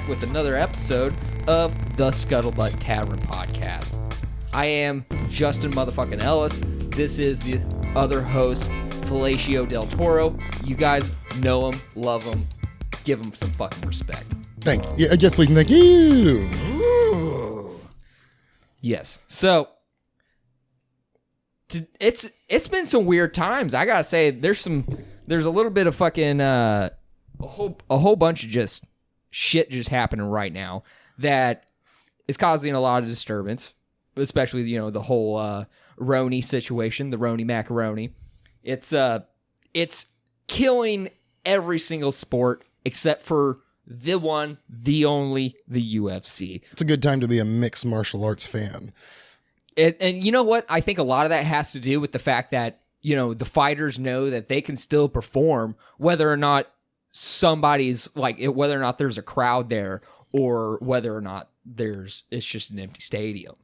back with another episode of the Scuttlebutt Tavern podcast. I am Justin motherfucking Ellis. This is the other host, Felicio Del Toro. You guys know him, love him, give him some fucking respect. Thank you. Yeah, yes, please, and thank you. Ooh. Yes. So it's been some weird times. I gotta say, there's a little bit of fucking a whole bunch of just shit just happening right now that is causing a lot of disturbance, especially the whole Roni situation, the Roni macaroni. It's killing every single sport except for the one, the only, the UFC. It's a good time to be a mixed martial arts fan. And you know what? I think a lot of that has to do with the fact that, the fighters know that they can still perform whether or not somebody's whether or not there's a crowd there or whether or not it's just an empty stadium.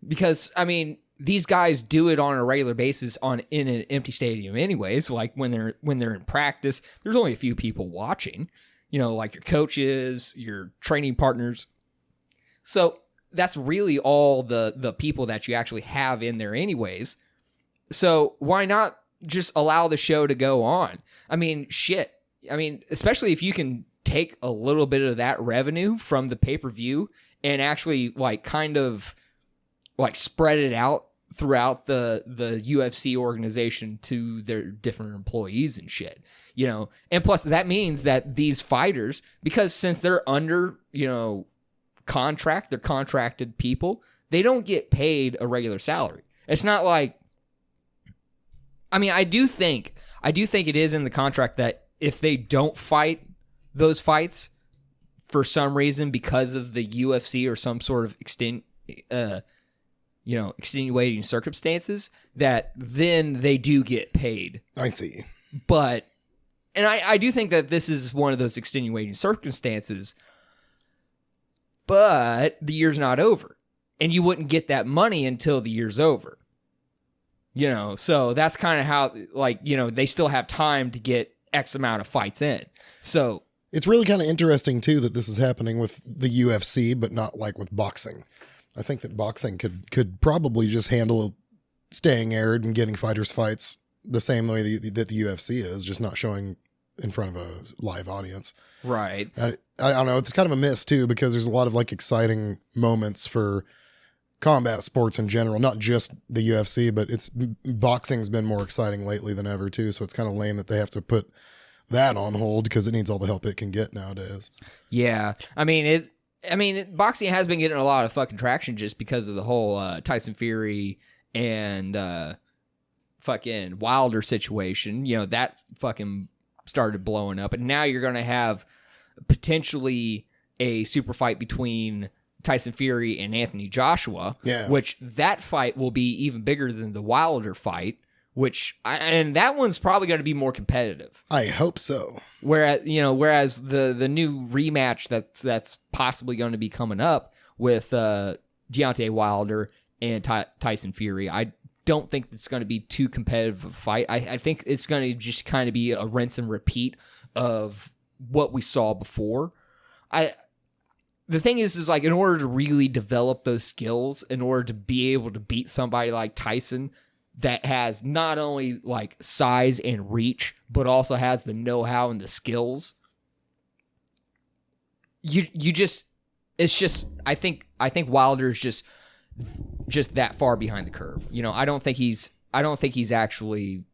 Because, I mean, these guys do it on a regular basis in an empty stadium anyways. Like when they're in practice, there's only a few people watching, like your coaches, your training partners. So that's really all the people that you actually have in there anyways. So why not just allow the show to go on? I mean, shit. I mean, especially if you can take a little bit of that revenue from the pay-per-view and actually kind of spread it out throughout the UFC organization to their different employees and shit, and plus that means that these fighters, because since they're under, contract, they're contracted people, they don't get paid a regular salary. It's not like, I mean, I do think it is in the contract that if they don't fight those fights for some reason because of the UFC or some sort of extenuating circumstances, that then they do get paid. I see. But, and I do think that this is one of those extenuating circumstances, but the year's not over. And you wouldn't get that money until the year's over. So that's kind of how, they still have time to get X amount of fights in. So it's really kind of interesting too that this is happening with the UFC, but not like with boxing. I think that boxing could probably just handle staying aired and getting fighters fights the same way that the UFC is, just not showing in front of a live audience. Right. I don't know. It's kind of a miss too, because there's a lot of exciting moments for combat sports in general, not just the UFC, but boxing's been more exciting lately than ever too. So it's kind of lame that they have to put that on hold because it needs all the help it can get nowadays. Yeah. I mean, boxing has been getting a lot of fucking traction just because of the whole Tyson Fury and fucking Wilder situation. That fucking started blowing up. And now you're going to have potentially a super fight between Tyson Fury and Anthony Joshua, which that fight will be even bigger than the Wilder fight, and that one's probably going to be more competitive. I hope so. Whereas the new rematch that's possibly going to be coming up with Deontay Wilder and Tyson Fury, I don't think it's going to be too competitive a fight. I think it's going to just kind of be a rinse and repeat of what we saw before. The thing is in order to really develop those skills, in order to be able to beat somebody like Tyson that has not only size and reach, but also has the know-how and the skills, I think Wilder's just that far behind the curve. I don't think he's actually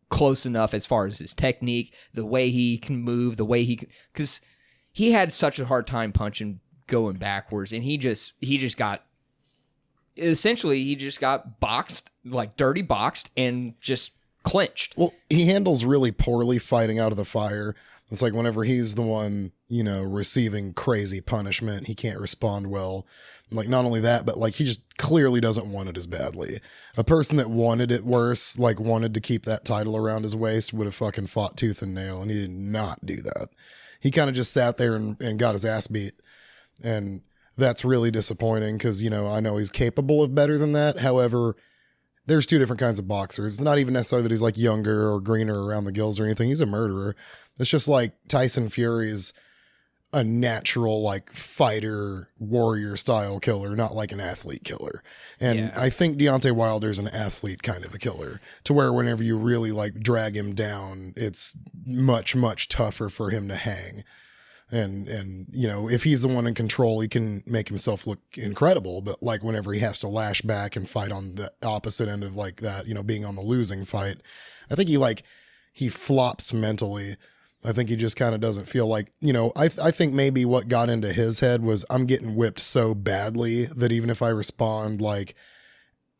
close enough as far as his technique, the way he can move, the way because he had such a hard time punching going backwards, and he just got boxed, dirty boxed, and just clinched. Well, he handles really poorly fighting out of the fire. It's whenever he's the one, receiving crazy punishment, he can't respond well. Not only that, but he just clearly doesn't want it as badly. A person that wanted it worse, wanted to keep that title around his waist, would have fucking fought tooth and nail, and he did not do that. He kind of just sat there and got his ass beat. And that's really disappointing because, I know he's capable of better than that. However, there's two different kinds of boxers. It's not even necessarily that he's younger or greener around the gills or anything. He's a murderer. It's just Tyson Fury's a natural like fighter warrior style killer, not like an athlete killer. And I think Deontay Wilder's an athlete kind of a killer, to where whenever you really like drag him down, it's much tougher for him to hang. And you know, if he's the one in control, he can make himself look incredible. But like whenever he has to lash back and fight on the opposite end of like that, you know, being on the losing fight, I think he flops mentally. I think he just kind of doesn't feel like, you know, I think maybe what got into his head was, I'm getting whipped so badly that even if I respond, like,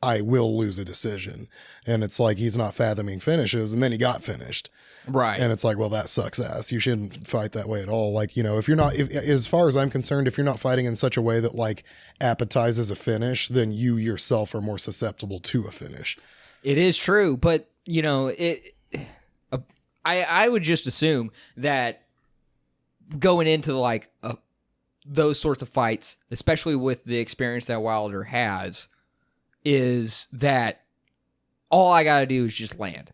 I will lose a decision. And it's like, he's not fathoming finishes, and then he got finished. Right. And it's like, well, that sucks ass. You shouldn't fight that way at all. Like, you know, if you're not, as far as I'm concerned, if you're not fighting in such a way that like appetizes a finish, then you yourself are more susceptible to a finish. It is true, but you know, I would just assume that going into like those sorts of fights, especially with the experience that Wilder has, is that all I got to do is just land.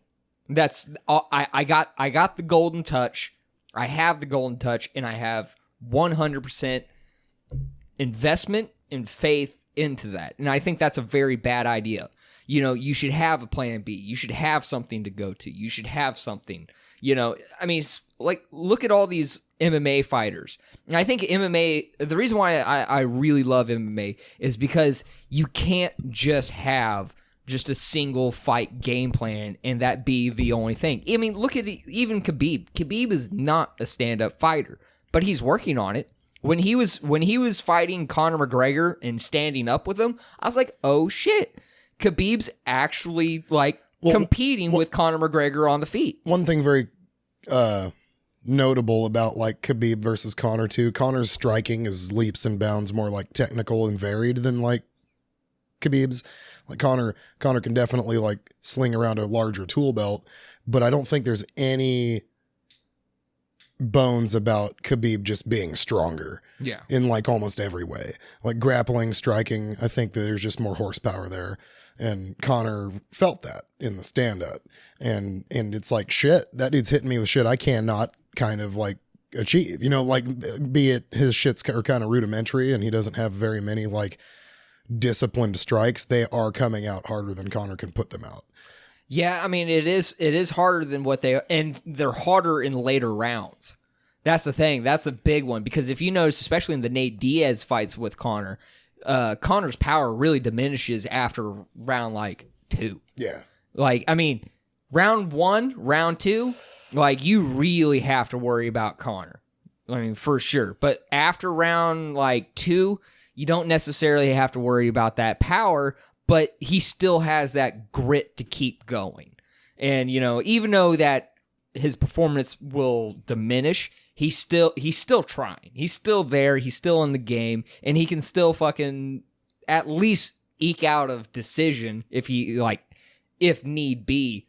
That's all, I got the golden touch. I have the golden touch, and I have 100% investment and faith into that. And I think that's a very bad idea. You know, you should have a plan B. You should have something to go to. You should have something. You know, I mean, like, look at all these MMA fighters. And I think MMA, the reason why I really love MMA is because you can't just have just a single fight game plan and that be the only thing. I mean, look at even Khabib. Khabib is not a stand-up fighter, but he's working on it. When he was fighting Conor McGregor and standing up with him, I was like, oh shit. Khabib's actually like competing with Conor McGregor on the feet. One thing very notable about like Khabib versus Conor too, Conor's striking is leaps and bounds more like technical and varied than like Khabib's. Like Conor can definitely like sling around a larger tool belt, but I don't think there's any bones about Khabib just being stronger. Yeah. In like almost every way. Like grappling, striking, I think that there's just more horsepower there. And Conor felt that in the stand-up. And it's like, shit, that dude's hitting me with shit I cannot kind of like achieve. You know, like, be it his shits are kind of rudimentary and he doesn't have very many like disciplined strikes, they are coming out harder than Conor can put them out. Yeah, I mean, it is harder than what and they're harder in later rounds. That's the thing. That's a big one, because if you notice, especially in the Nate Diaz fights with Conor, Conor's power really diminishes after round like 2. Yeah. Like, I mean, round 1, round 2, like, you really have to worry about Conor. I mean, for sure. But after round like 2, you don't necessarily have to worry about that power, but he still has that grit to keep going. And, you know, even though that his performance will diminish, he's still trying. He's still there. He's still in the game, and he can still fucking at least eke out of decision if need be.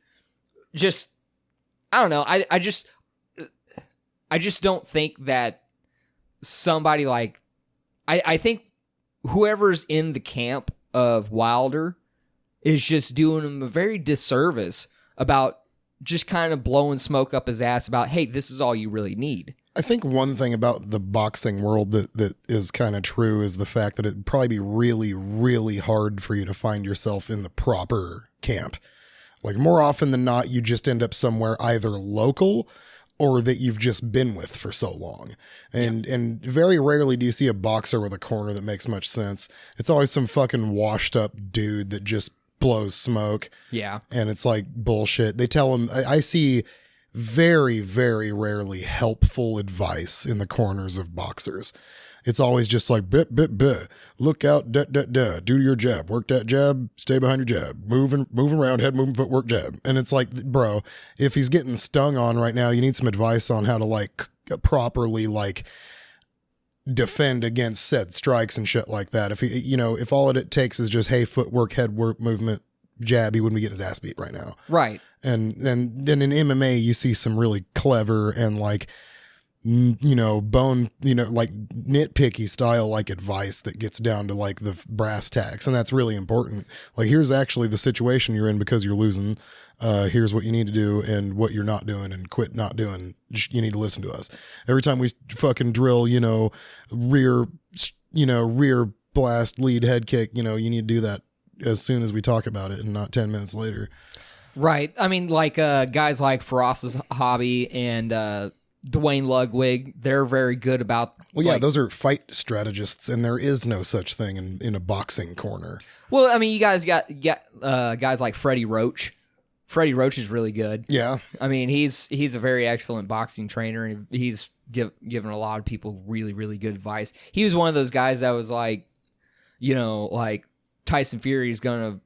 Just, I don't know. I just don't think that somebody like, I think whoever's in the camp of Wilder is just doing him a very disservice about just kind of blowing smoke up his ass about, hey, this is all you really need. I think one thing about the boxing world that is kind of true is the fact that it'd probably be really, really hard for you to find yourself in the proper camp. Like, more often than not, you just end up somewhere either local or that you've just been with for so long. And very rarely do you see a boxer with a corner that makes much sense. It's always some fucking washed up dude that just blows smoke. Yeah. And it's like bullshit. They tell him, I see very, very rarely helpful advice in the corners of boxers. It's always just like, look out, do your jab, work that jab, stay behind your jab, moving around, head moving, footwork, jab. And it's like, bro, if he's getting stung on right now, you need some advice on how to like properly like defend against said strikes and shit like that. If he, you know, if all it takes is just, hey, footwork, head work, movement, jab, he wouldn't be getting his ass beat right now. Right. And then in MMA, you see some really clever and like bone, like nitpicky style, like advice that gets down to like the brass tacks. And that's really important. Like, here's actually the situation you're in because you're losing. Here's what you need to do and what you're not doing, and quit not doing. You need to listen to us. Every time we fucking drill, rear blast, lead head kick, you need to do that as soon as we talk about it and not 10 minutes later. Right. I mean, like guys like Faraz's Hobby and Dwayne Ludwig, they're very good about... Well, yeah, those are fight strategists, and there is no such thing in a boxing corner. Well, I mean, you guys got guys like Freddie Roach. Freddie Roach is really good. Yeah. I mean, he's a very excellent boxing trainer, and he's given a lot of people really, really good advice. He was one of those guys that was like, like Tyson Fury is going to...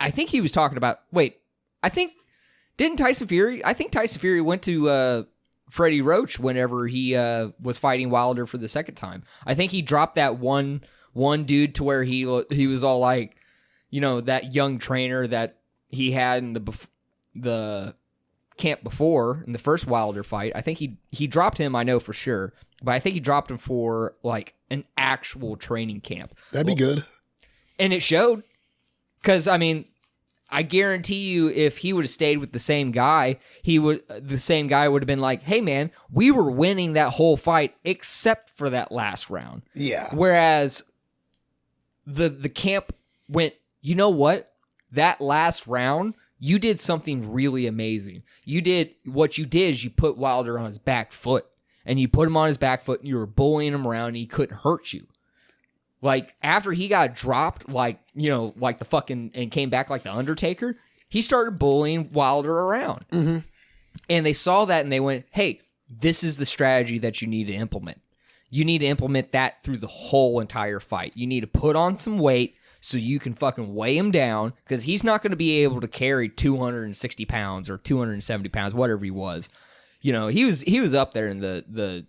I think he was talking about... Wait, I think Tyson Fury went to Freddie Roach whenever he was fighting Wilder for the second time. I think he dropped that one dude to where he was all like, that young trainer that he had in the camp before in the first Wilder fight. I think he dropped him, I know for sure, but I think he dropped him for like an actual training camp. That'd be good. And it showed, because I mean, I guarantee you, if he would have stayed with the same guy, the same guy would have been like, "Hey man, we were winning that whole fight except for that last round." Yeah. Whereas the camp went, "You know what? That last round, you did something really amazing. What you did is you put Wilder on his back foot, and you put him on his back foot, and you were bullying him around, and he couldn't hurt you." Like, after he got dropped, like the fucking, and came back like the Undertaker, he started bullying Wilder around. Mm-hmm. And they saw that, and they went, "Hey, this is the strategy that you need to implement. You need to implement that through the whole entire fight. You need to put on some weight so you can fucking weigh him down, because he's not going to be able to carry 260 pounds or 270 pounds, whatever he was. He was up there in the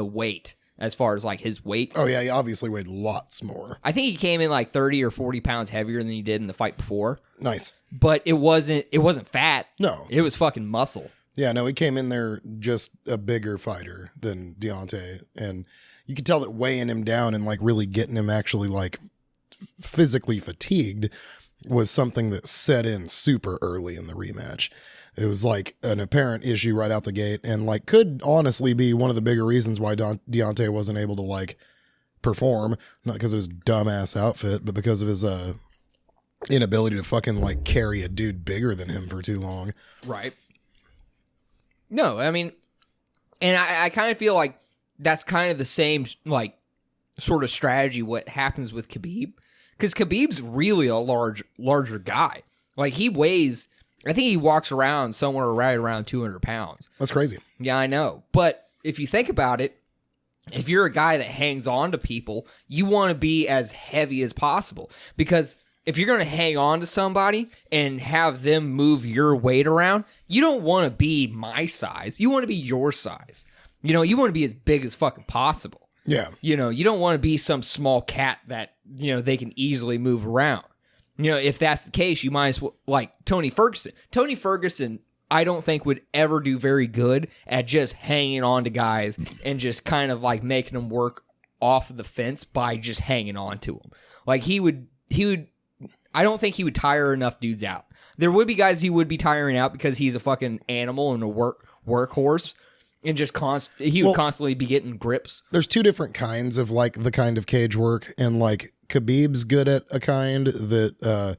weight. As far as like his weight. Oh yeah, he obviously weighed lots more. I think he came in like 30 or 40 pounds heavier than he did in the fight before. Nice. But it wasn't fat. No. It was fucking muscle. Yeah, no, he came in there just a bigger fighter than Deontay. And you could tell that weighing him down and like really getting him actually like physically fatigued was something that set in super early in the rematch. It was like an apparent issue right out the gate, and like could honestly be one of the bigger reasons why Deontay wasn't able to like perform, not because of his dumbass outfit, but because of his inability to fucking like carry a dude bigger than him for too long. Right. No, I mean, and I kind of feel like that's kind of the same like sort of strategy what happens with Khabib, because Khabib's really a larger guy. Like, he weighs, I think he walks around somewhere right around 200 pounds. That's crazy. Yeah, I know. But if you think about it, if you're a guy that hangs on to people, you want to be as heavy as possible. Because if you're going to hang on to somebody and have them move your weight around, you don't want to be my size. You want to be your size. You want to be as big as fucking possible. Yeah. You don't want to be some small cat that, they can easily move around. If that's the case, you might as well, like Tony Ferguson. Tony Ferguson, I don't think would ever do very good at just hanging on to guys and just kind of like making them work off of the fence by just hanging on to them. Like, he would, I don't think he would tire enough dudes out. There would be guys he would be tiring out because he's a fucking animal and a workhorse, and just he would constantly be getting grips. There's two different kinds of like the kind of cage work, and like Khabib's good at a kind that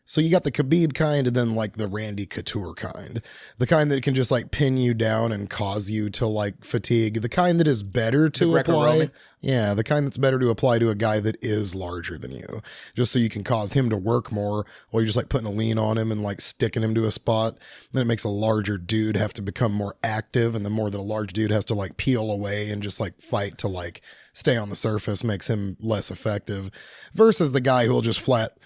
so you got the Khabib kind, and then like the Randy Couture kind, the kind that can just like pin you down and cause you to like fatigue, the kind that is better to apply. Yeah, the kind that's better to apply to a guy that is larger than you, just so you can cause him to work more, while you're just like putting a lean on him and like sticking him to a spot. Then it makes a larger dude have to become more active, and the more that a large dude has to like peel away and just like fight to like stay on the surface makes him less effective, versus the guy who will just flat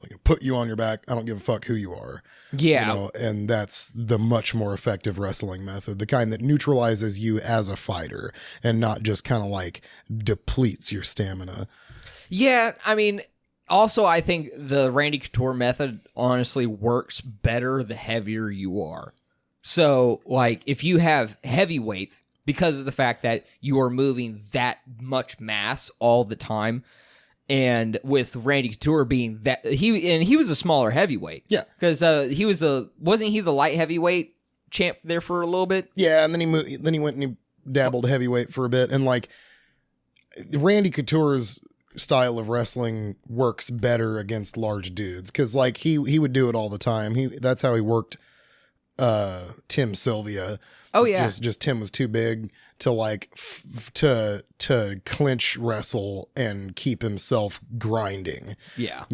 like put you on your back. I don't give a fuck who you are. Yeah. And that's the much more effective wrestling method, the kind that neutralizes you as a fighter and not just kind of like depletes your stamina. Yeah. I mean, also, I think the Randy Couture method honestly works better the heavier you are. So, like, if you have heavy weights, because of the fact that you are moving that much mass all the time. And with Randy Couture being that he was a smaller heavyweight. Yeah. Because wasn't he the light heavyweight champ there for a little bit? Yeah, and then he went and he dabbled heavyweight for a bit, and like Randy Couture's style of wrestling works better against large dudes because like he would do it all the time. That's how he worked Tim Sylvia. Oh yeah, just Tim was too big to like to clinch wrestle and keep himself grinding. Yeah,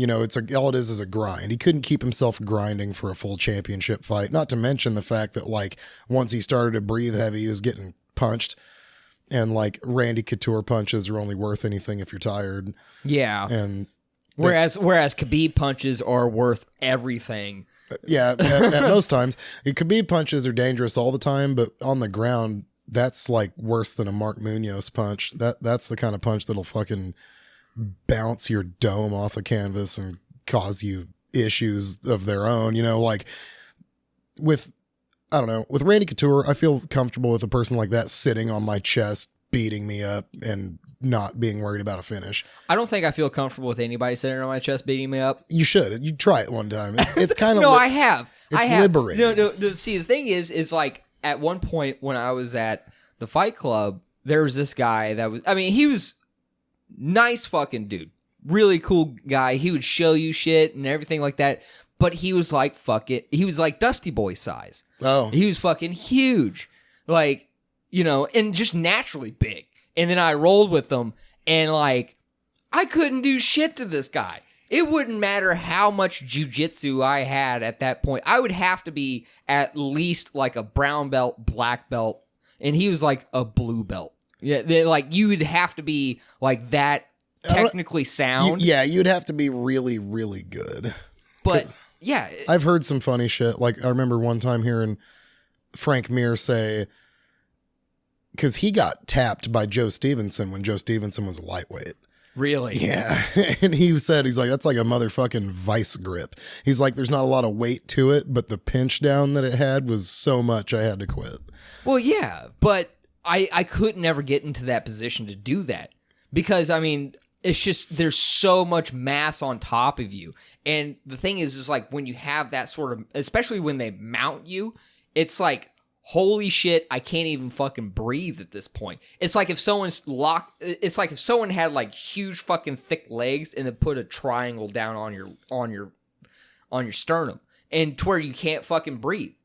all it is a grind. He couldn't keep himself grinding for a full championship fight. Not to mention the fact that like once he started to breathe heavy, he was getting punched. And like Randy Couture punches are only worth anything if you're tired. Yeah. And whereas Khabib punches are worth everything. Yeah, at most times. Khabib punches are dangerous all the time, but on the ground, that's like worse than a Mark Munoz punch. That's the kind of punch that'll fucking bounce your dome off the canvas and cause you issues of their own. Like with Randy Couture, I feel comfortable with a person like that sitting on my chest, beating me up, and not being worried about a finish. I don't think I feel comfortable with anybody sitting on my chest beating me up. You should. You try it one time. It's kind of no, I have. It's liberating. No. See, the thing is like at one point when I was at the Fight Club, there was this guy that was. I mean, he was nice fucking dude, really cool guy. He would show you shit and everything like that. But he was like he was like Dusty Boy size. Oh, he was fucking huge, like and just naturally big. And then I rolled with them, and like I couldn't do shit to this guy. It wouldn't matter how much jujitsu I had at that point. I would have to be at least like a brown belt, black belt, and he was like a blue belt. Yeah, like you would have to be like that technically sound. You'd have to be really, really good. But yeah, I've heard some funny shit. Like I remember one time hearing Frank Mir say, because he got tapped by Joe Stevenson when Joe Stevenson was a lightweight. Really? Yeah. And he's like, that's like a motherfucking vice grip. He's like, there's not a lot of weight to it, but the pinch down that it had was so much I had to quit. Well, yeah, but I could never get into that position to do that because, I mean, it's just there's so much mass on top of you. And the thing is like when you have that sort of, especially when they mount you, it's like, holy shit, I can't even fucking breathe at this point. It's like if someone's it's like if someone had like huge fucking thick legs and then put a triangle down on your sternum and to where you can't fucking breathe.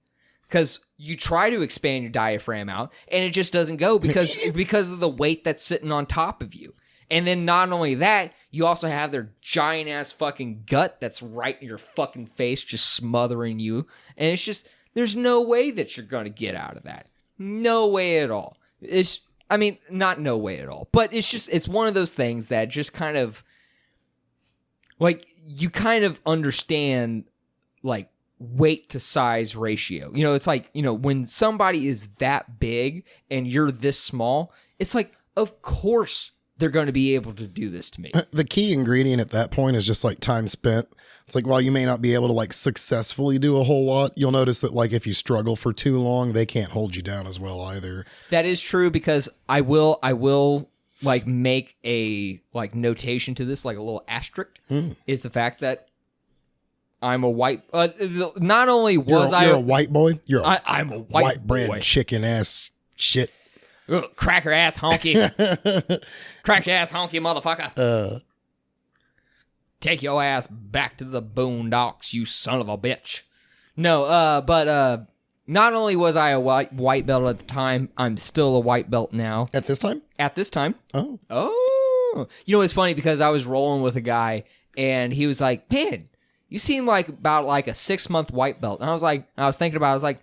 Because you try to expand your diaphragm out and it just doesn't go because of the weight that's sitting on top of you. And then not only that, you also have their giant ass fucking gut that's right in your fucking face, just smothering you. And it's just, there's no way that you're going to get out of that. No way at all. Not no way at all. But it's one of those things that just kind of, like, you kind of understand, like, weight to size ratio. It's like, when somebody is that big and you're this small, it's like, of course they're going to be able to do this to me. The key ingredient at that point is just like time spent. It's like, while you may not be able to like successfully do a whole lot, you'll notice that like if you struggle for too long, they can't hold you down as well either. That is true because I will like make a like notation to this, like a little asterisk, is the fact that I'm a white. Not only was you're a white boy. I'm a white bread boy. Chicken ass shit. Ugh, cracker ass honky. Cracker ass honky motherfucker. Take your ass back to the boondocks, you son of a bitch. No, but not only was I a white belt at the time, I'm still a white belt now. At this time? At this time. Oh. It's funny because I was rolling with a guy and he was like, man, you seem like about like a 6-month white belt. And I was thinking about it, I was like,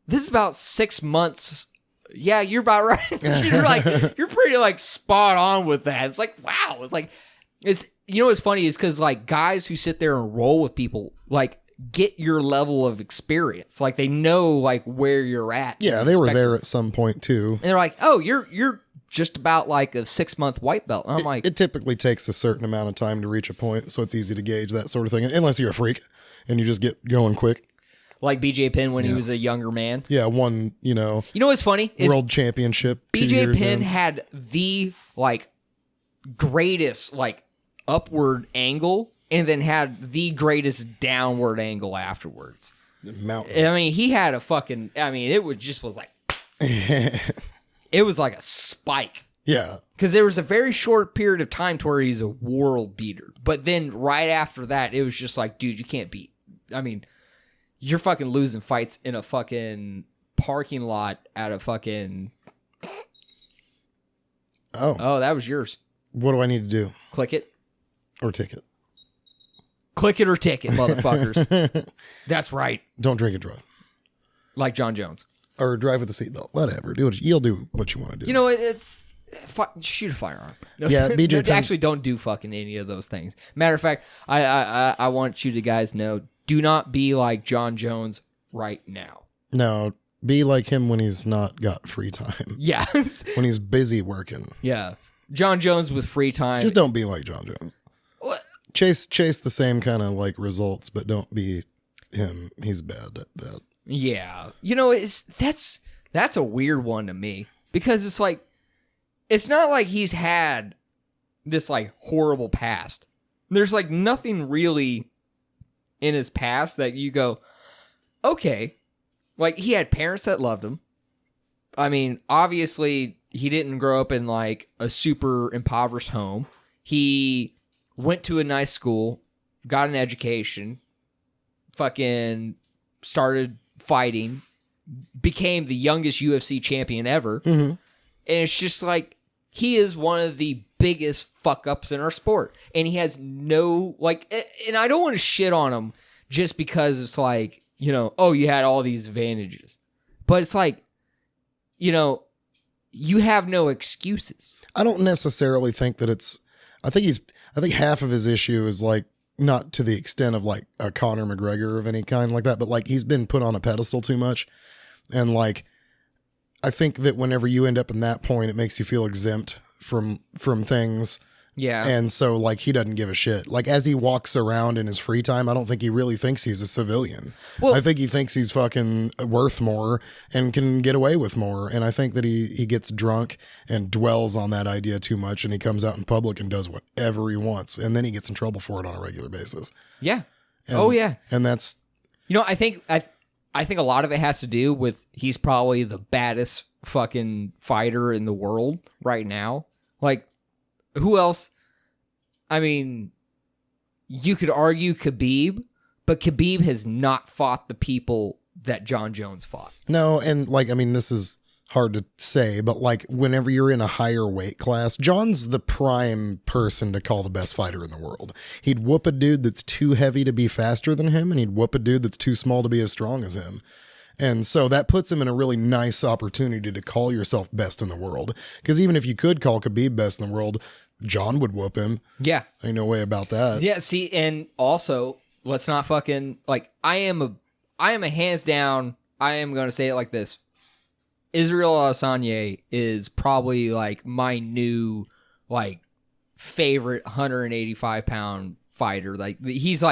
this is about 6 months. Yeah, you're about right. you're pretty like spot on with that. It's like, wow. It's like, what's funny is because like guys who sit there and roll with people, like get your level of experience. Like they know like where you're at. Yeah, they were there at some point too. And they're like, oh, you're just about like a 6-month white belt. And I'm like, it typically takes a certain amount of time to reach a point. So it's easy to gauge that sort of thing. Unless you're a freak and you just get going quick. Like BJ Penn when he was a younger man. Yeah, won, You know what's funny? world championship. BJ Penn had the like greatest like upward angle and then had the greatest downward angle afterwards. Mountain. I mean, he had a fucking it was like it was like a spike. Yeah. Because there was a very short period of time to where he's a world beater. But then right after that, it was just like, dude, you can't beat. I mean, you're fucking losing fights in a fucking parking lot at a fucking... Oh, that was yours. What do I need to do? Click it. Or ticket. Click it or ticket, motherfuckers. That's right. Don't drink and drive. Like John Jones. Or drive with a seatbelt. Whatever. You'll do what you want to do. You know, it's... shoot a firearm. No, yeah, BJ no, actually don't do fucking any of those things. Matter of fact, I want you to guys know, do not be like John Jones right now. No, be like him when he's not got free time. Yeah. When he's busy working. Yeah. John Jones with free time. Just don't be like John Jones. What? Chase the same kind of like results, but don't be him. He's bad at that. Yeah. You know, that's a weird one to me because it's like, it's not like he's had this like horrible past. There's like nothing really in his past that you go, okay. Like he had parents that loved him. I mean, obviously he didn't grow up in like a super impoverished home. He went to a nice school, got an education, fucking started fighting, became the youngest UFC champion ever. Mm-hmm. And it's just like, he is one of the biggest fuck ups in our sport. And he has no, like, and I don't want to shit on him just because it's like, you know, oh, you had all these advantages. But it's like, you know, you have no excuses. I don't necessarily think that it's, I think half of his issue is like, not to the extent of like a Conor McGregor of any kind like that, but like he's been put on a pedestal too much. And like, I think that whenever you end up in that point, it makes you feel exempt from things. Yeah. And so like he doesn't give a shit. Like as he walks around in his free time, I don't think he really thinks he's a civilian. Well, I think he thinks he's fucking worth more and can get away with more. And I think that he gets drunk and dwells on that idea too much, and he comes out in public and does whatever he wants, and then he gets in trouble for it on a regular basis. Yeah. And, yeah. And that's, you know, I think a lot of it has to do with he's probably the baddest fucking fighter in the world right now. Like, who else? I mean, you could argue Khabib, but Khabib has not fought the people that John Jones fought. No, and like, I mean, this is hard to say, but like whenever you're in a higher weight class, John's the prime person to call the best fighter in the world. He'd whoop a dude that's too heavy to be faster than him, and he'd whoop a dude that's too small to be as strong as him. And so that puts him in a really nice opportunity to call yourself best in the world. Because even if you could call Khabib best in the world, John would whoop him. Yeah. Ain't no way about that. Yeah, see, and also, let's not fucking, like, I am a hands down, I am going to say it like this. Israel Adesanya is probably, like, my new, like, favorite 185-pound fighter. Like, he's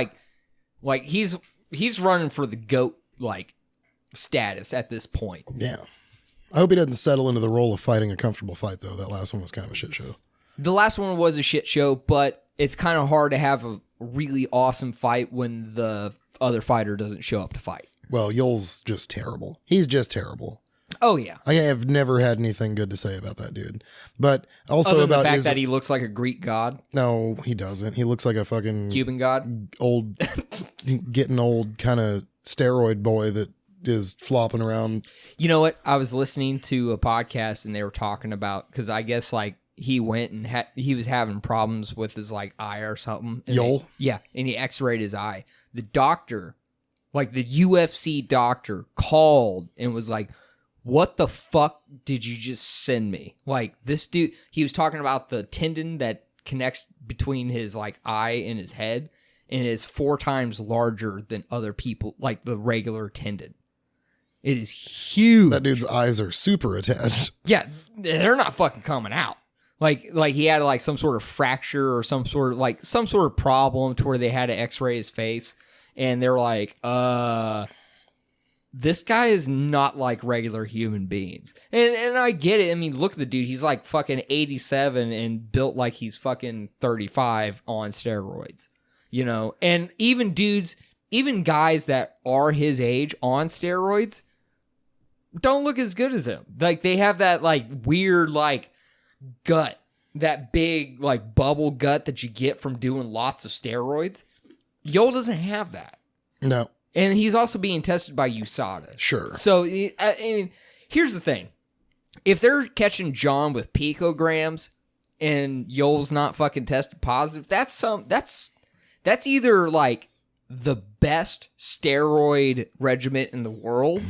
running for the GOAT, like, status at this point. Yeah. I hope he doesn't settle into the role of fighting a comfortable fight, though. That last one was kind of a shit show. The last one was a shit show, but it's kind of hard to have a really awesome fight when the other fighter doesn't show up to fight. Well, Yoel's just terrible. He's just terrible. Oh, yeah. I have never had anything good to say about that dude. But also other than about the fact that he looks like a Greek god. No, he doesn't. He looks like a fucking Cuban god. Old, getting old kind of steroid boy that is flopping around. You know what? I was listening to a podcast and they were talking about, because I guess like he went and he was having problems with his like eye or something. Yoel? Yeah, and he x-rayed his eye. The doctor, like the UFC doctor, called and was like, what the fuck did you just send me? Like this dude, he was talking about the tendon that connects between his like eye and his head, and it is 4 times larger than other people, like the regular tendon. It is huge. That dude's eyes are super attached. Yeah, they're not fucking coming out. Like he had like some sort of fracture or some sort of problem to where they had to x-ray his face, and they're like, this guy is not like regular human beings. And I get it. I mean, look at the dude. He's like fucking 87 and built like he's fucking 35 on steroids, you know? And even guys that are his age on steroids don't look as good as him. Like, they have that like weird like gut, that big like bubble gut that you get from doing lots of steroids. Yoel doesn't have that. No. And he's also being tested by USADA. Sure. So, I mean, here's the thing. If they're catching John with picograms and Yoel's not fucking tested positive, that's either like the best steroid regimen in the world,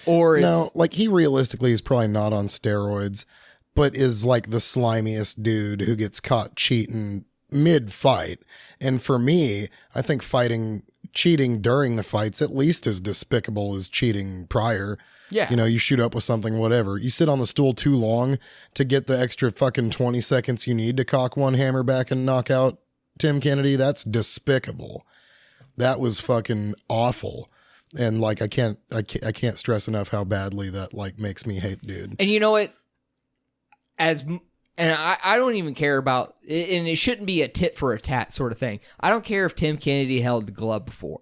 or it's... No, like, he realistically is probably not on steroids, but is like the slimiest dude who gets caught cheating mid-fight. And for me, I think cheating during the fight's at least as despicable as cheating prior. Yeah. You know, you shoot up with something, whatever. You sit on the stool too long to get the extra fucking 20 seconds you need to cock one hammer back and knock out Tim Kennedy. That's despicable. That was fucking awful. And like, I can't stress enough how badly that like makes me hate dude. And you know what? And I don't even care about, and it shouldn't be a tit for a tat sort of thing. I don't care if Tim Kennedy held the glove before.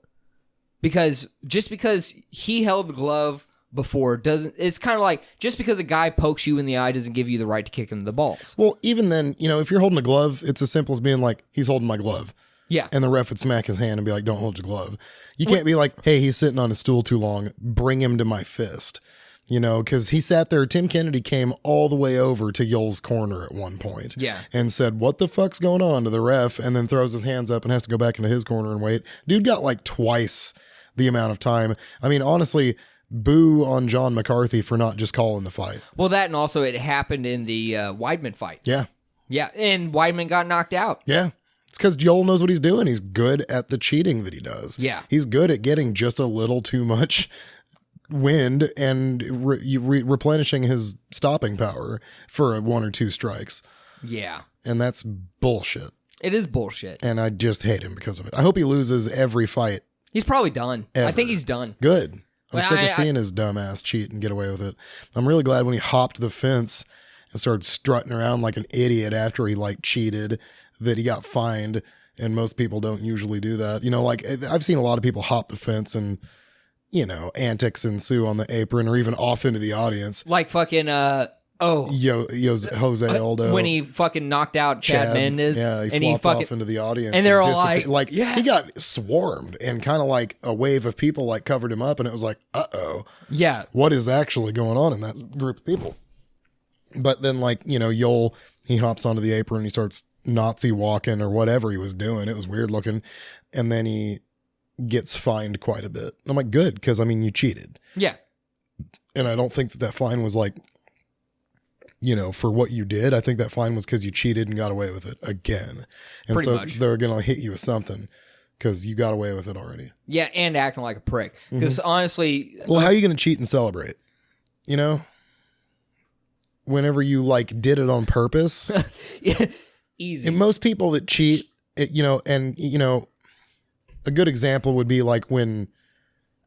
Because just because he held the glove before it's kind of like, just because a guy pokes you in the eye doesn't give you the right to kick him in the balls. Well, even then, you know, if you're holding a glove, it's as simple as being like, he's holding my glove. Yeah. And the ref would smack his hand and be like, don't hold your glove. You can't be like, hey, he's sitting on a stool too long, bring him to my fist. You know, because he sat there. Tim Kennedy came all the way over to Yoel's corner at one point. Yeah. And said, what the fuck's going on, to the ref, and then throws his hands up and has to go back into his corner and wait. Dude got like twice the amount of time. I mean, honestly, boo on John McCarthy for not just calling the fight. Well, that, and also it happened in the Weidman fight. Yeah. Yeah, and Weidman got knocked out. Yeah. It's because Yoel knows what he's doing. He's good at the cheating that he does. Yeah. He's good at getting just a little too much wind and replenishing his stopping power for one or two strikes. Yeah. And that's bullshit. It is bullshit. And I just hate him because of it. I hope he loses every fight. He's probably done. Ever. I think he's done. Good. I'm Well, sick of seeing his dumb ass cheat and get away with it. I'm really glad when he hopped the fence and started strutting around like an idiot after he like cheated that he got fined. And most people don't usually do that. You know, like, I've seen a lot of people hop the fence and, you know, antics ensue on the apron or even off into the audience. Like fucking, Jose Aldo. When he fucking knocked out Chad Mendez. Yeah, he flopped off into the audience. And they're all like, yeah. He got swarmed and kind of like a wave of people like covered him up. And it was like, uh-oh. Yeah. What is actually going on in that group of people? But then, like, you know, Yoel, he hops onto the apron and he starts Nazi walking or whatever he was doing. It was weird looking. And then he gets fined quite a bit. I'm like, good, because I mean, you cheated. Yeah. And I don't think that fine was like, you know, for what you did. I think that fine was because you cheated and got away with it again. And Pretty so much. they're going to hit you with something because you got away with it already. Yeah, and acting like a prick. Because honestly... Well, how are you going to cheat and celebrate? You know? Whenever you like did it on purpose. Yeah, easy. And most people that cheat, you know, and, you know, a good example would be like when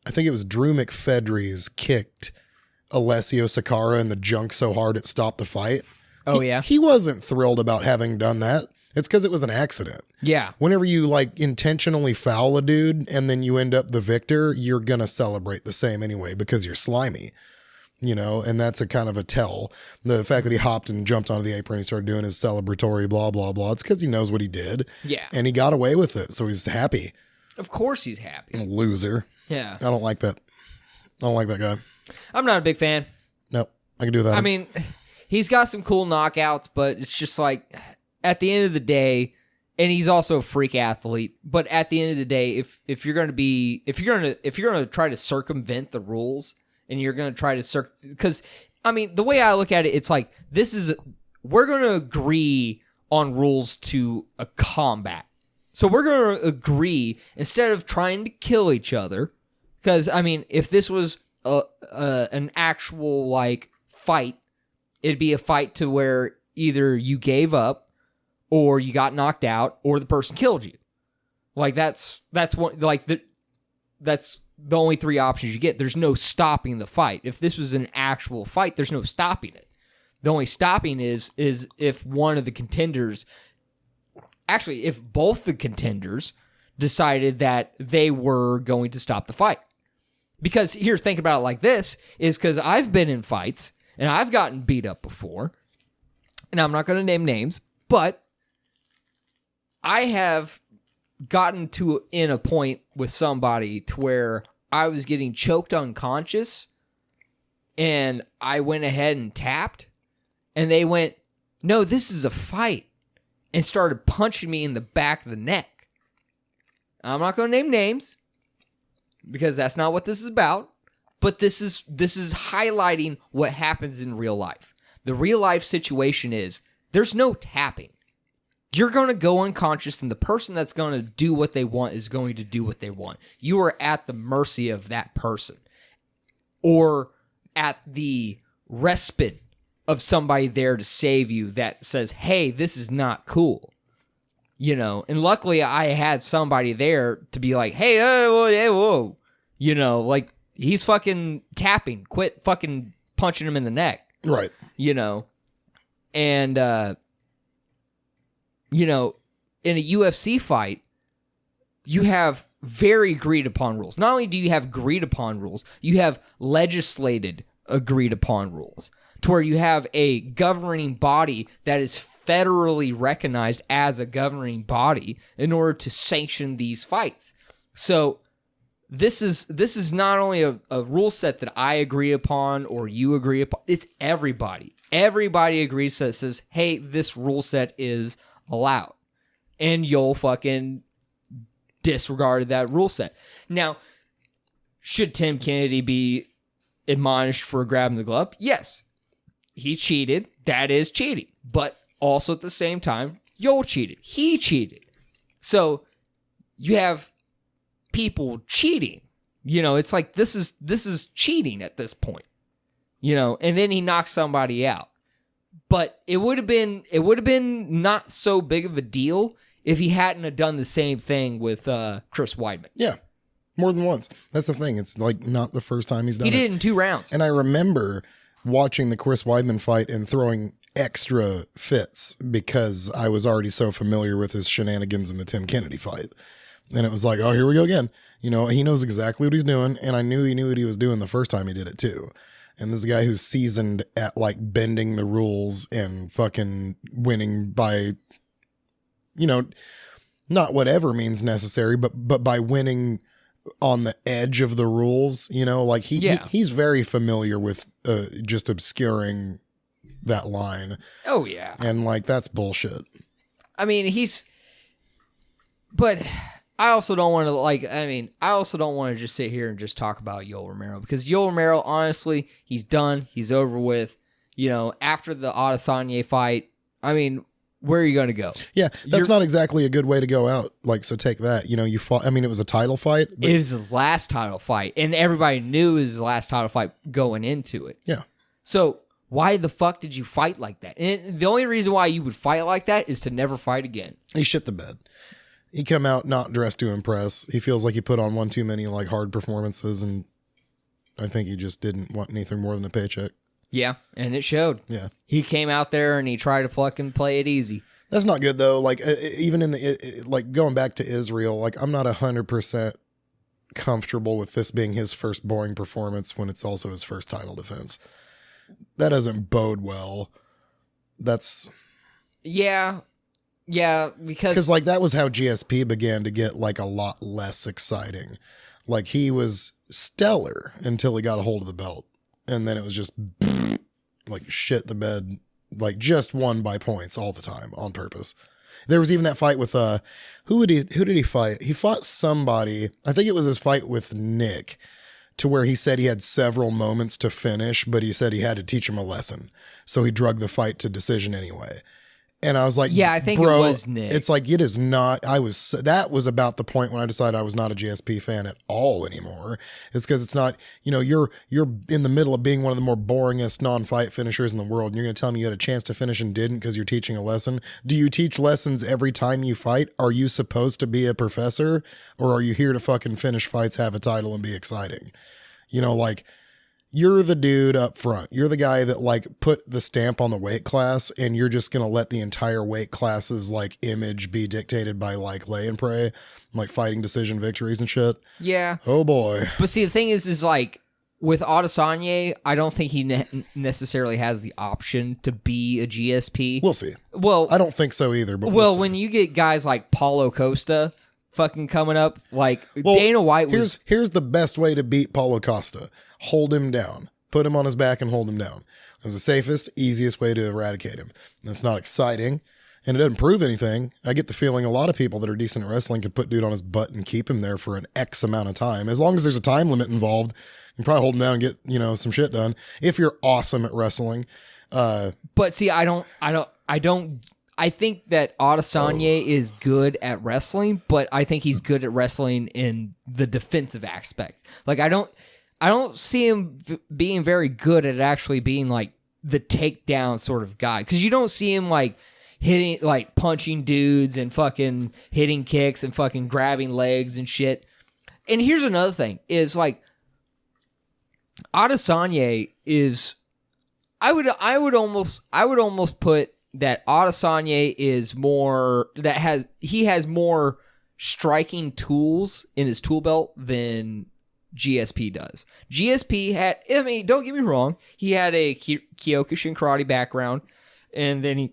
I think it was Drew McFedries kicked Alessio Sakara in the junk so hard it stopped the fight. Oh, yeah? He wasn't thrilled about having done that. It's because it was an accident. Yeah. Whenever you like intentionally foul a dude and then you end up the victor, you're going to celebrate the same anyway because you're slimy. You know, and that's a kind of a tell. The fact that he hopped and jumped onto the apron, he started doing his celebratory blah, blah, blah. It's because he knows what he did. Yeah. And he got away with it. So he's happy. Of course he's happy. Loser. Yeah. I don't like that. I don't like that guy. I'm not a big fan. Nope. I can do that. I mean, he's got some cool knockouts, but it's just like, at the end of the day, and he's also a freak athlete, but at the end of the day, if you're going to try to circumvent the rules, and you're going to try to because I mean, the way I look at it, it's like, we're going to agree on rules to a combat. So we're going to agree instead of trying to kill each other. Because I mean, if this was an actual like fight, it'd be a fight to where either you gave up or you got knocked out or the person killed you. Like that's one, like that's the only three options you get. There's no stopping the fight. If this was an actual fight, there's no stopping it. The only stopping is if one of the contenders, actually, if both the contenders decided that they were going to stop the fight. Because here, think about it like this, is because I've been in fights and I've gotten beat up before, and I'm not going to name names, but I have gotten in a point with somebody to where I was getting choked unconscious, and I went ahead and tapped, and they went, "No, this is a fight," and started punching me in the back of the neck. I'm not going to name names because that's not what this is about, but this is highlighting what happens in real life. The real life situation is there's no tapping. You're going to go unconscious, and the person that's going to do what they want is going to do what they want. You are at the mercy of that person, or at the respite of somebody there to save you that says, "Hey, this is not cool." You know, and luckily I had somebody there to be like, "Hey, whoa. You know, like, he's fucking tapping. Quit fucking punching him in the neck." Right. You know, and, you know, in a UFC fight, you have very agreed upon rules. Not only do you have agreed upon rules, you have legislated agreed upon rules to where you have a governing body that is federally recognized as a governing body in order to sanction these fights. So this is not only a rule set that I agree upon or you agree upon. It's everybody. Everybody agrees that says, "Hey, this rule set is allowed," and you'll fucking disregard that rule set. Now, should Tim Kennedy be admonished for grabbing the glove? Yes. He cheated. That is cheating. But also at the same time, Yoel cheated. He cheated. So you have people cheating. You know, it's like this is cheating at this point. You know, and then he knocks somebody out. But it would have been not so big of a deal if he hadn't have done the same thing with Chris Weidman. Yeah. More than once. That's the thing. It's like not the first time he's done it. He did it in 2 rounds. And I remember watching the Chris Weidman fight and throwing extra fits because I was already so familiar with his shenanigans in the Tim Kennedy fight. And it was like, oh, here we go again. You know, he knows exactly what he's doing. And I knew he knew what he was doing the first time he did it too. And this is a guy who's seasoned at like bending the rules and fucking winning by, you know, not whatever means necessary, but by winning on the edge of the rules, you know, like he's very familiar with just obscuring that line. Oh yeah. And like, that's bullshit. I mean, but I also don't want to just sit here and just talk about Yoel Romero, because Yoel Romero, honestly, he's done. He's over with. You know, after the Adesanya fight, I mean, where are you going to go? Yeah, that's not exactly a good way to go out. Like, so take that. You know, you fought. I mean, it was a title fight. It was his last title fight, and everybody knew it was his last title fight going into it. Yeah. So why the fuck did you fight like that? And the only reason why you would fight like that is to never fight again. He shit the bed. He come out not dressed to impress. He feels like he put on one too many like hard performances, and I think he just didn't want anything more than a paycheck. Yeah, and it showed. Yeah. He came out there and he tried to fucking play it easy. That's not good though. Like even in like going back to Israel, like I'm not 100% comfortable with this being his first boring performance when it's also his first title defense. That doesn't bode well. That's yeah, because like that was how GSP began to get like a lot less exciting. Like he was stellar until he got a hold of the belt, and then it was just like shit the bed. Like just won by points all the time on purpose. There was even that fight with who did he fight? He fought somebody. I think it was his fight with Nick, to where he said he had several moments to finish, but he said he had to teach him a lesson. So he drug the fight to decision anyway. And I was like, yeah, I think bro, it was Nick. It's like, it is not. That was about the point when I decided I was not a GSP fan at all anymore. It's because it's not, you're in the middle of being one of the more boringest non-fight finishers in the world. And you're going to tell me you had a chance to finish and didn't because you're teaching a lesson. Do you teach lessons every time you fight? Are you supposed to be a professor, or are you here to fucking finish fights, have a title, and be exciting? You're the dude up front. You're the guy that like put the stamp on the weight class, and you're just going to let the entire weight class's like image be dictated by like lay and pray, like fighting decision victories and shit. Yeah. Oh boy. But see, the thing is like with Adesanya, I don't think he necessarily has the option to be a GSP. We'll see. Well, I don't think so either, but well, see. when you get guys like Paulo Costa fucking coming up, like Dana White was... Here's the best way to beat Paulo Costa. Hold him down. Put him on his back and hold him down. That's the safest, easiest way to eradicate him. And it's not exciting, and it doesn't prove anything. I get the feeling a lot of people that are decent at wrestling could put dude on his butt and keep him there for an X amount of time. As long as there's a time limit involved, you can probably hold him down and get, some shit done. If you're awesome at wrestling. But see, I think that Adesanya is good at wrestling, but I think he's good at wrestling in the defensive aspect. Like, I don't see him being very good at actually being like the takedown sort of guy. Because you don't see him like hitting, like punching dudes and fucking hitting kicks and fucking grabbing legs and shit. And here's another thing is like Adesanya is, I would almost put that Adesanya is more, he has more striking tools in his tool belt than GSP does. GSP had, don't get me wrong, he had a Kyokushin karate background, and then he,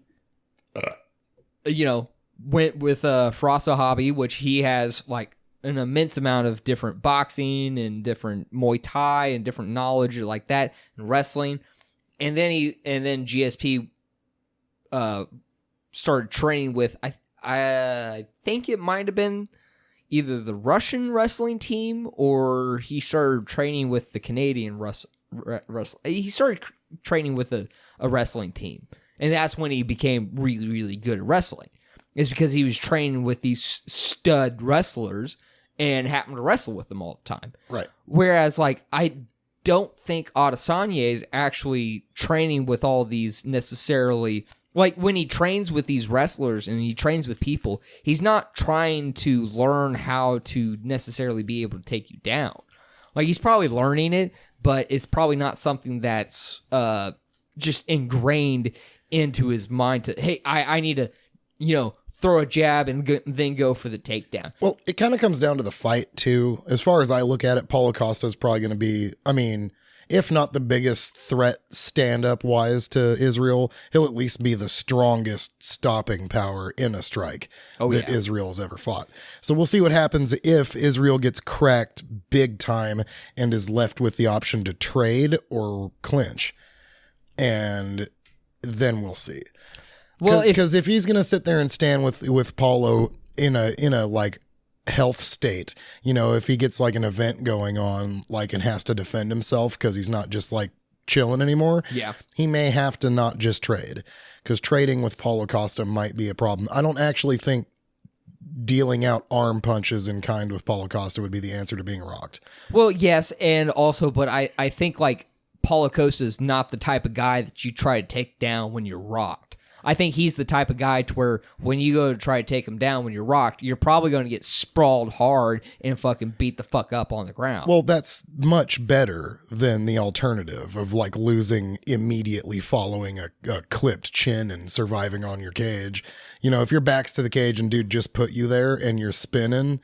went with Frossa Hobby, which he has like an immense amount of different boxing and different Muay Thai and different knowledge like that, and wrestling. And then GSP started training with, I think it might have been either the Russian wrestling team, or he started training with the Canadian wrestling. He started training with a wrestling team. And that's when he became really, really good at wrestling. It's because he was training with these stud wrestlers and happened to wrestle with them all the time. Right. Whereas, like, I don't think Adesanya is actually training with all these necessarily... Like, when he trains with these wrestlers and he trains with people, he's not trying to learn how to necessarily be able to take you down. Like, he's probably learning it, but it's probably not something that's just ingrained into his mind to, hey, I need to, throw a jab and then go for the takedown. Well, it kind of comes down to the fight, too. As far as I look at it, Paulo Costa is probably going to be, if not the biggest threat stand-up wise to Israel, he'll at least be the strongest stopping power in a strike that Israel has ever fought. So we'll see what happens if Israel gets cracked big time and is left with the option to trade or clinch. And then we'll see. Well, because if he's going to sit there and stand with Paulo in a like health state, if he gets like an event going on, like, and has to defend himself because he's not just like chilling anymore, he may have to not just trade, because trading with Paulo Costa might be a problem. I don't actually think dealing out arm punches in kind with Paulo Costa would be the answer to being rocked. Well, yes, and also, but I think like Paulo Costa is not the type of guy that you try to take down when you're rocked. I think he's the type of guy to where when you go to try to take him down when you're rocked, you're probably going to get sprawled hard and fucking beat the fuck up on the ground. Well, that's much better than the alternative of like losing immediately following a clipped chin and surviving on your cage. If your back's to the cage and dude just put you there and you're spinning,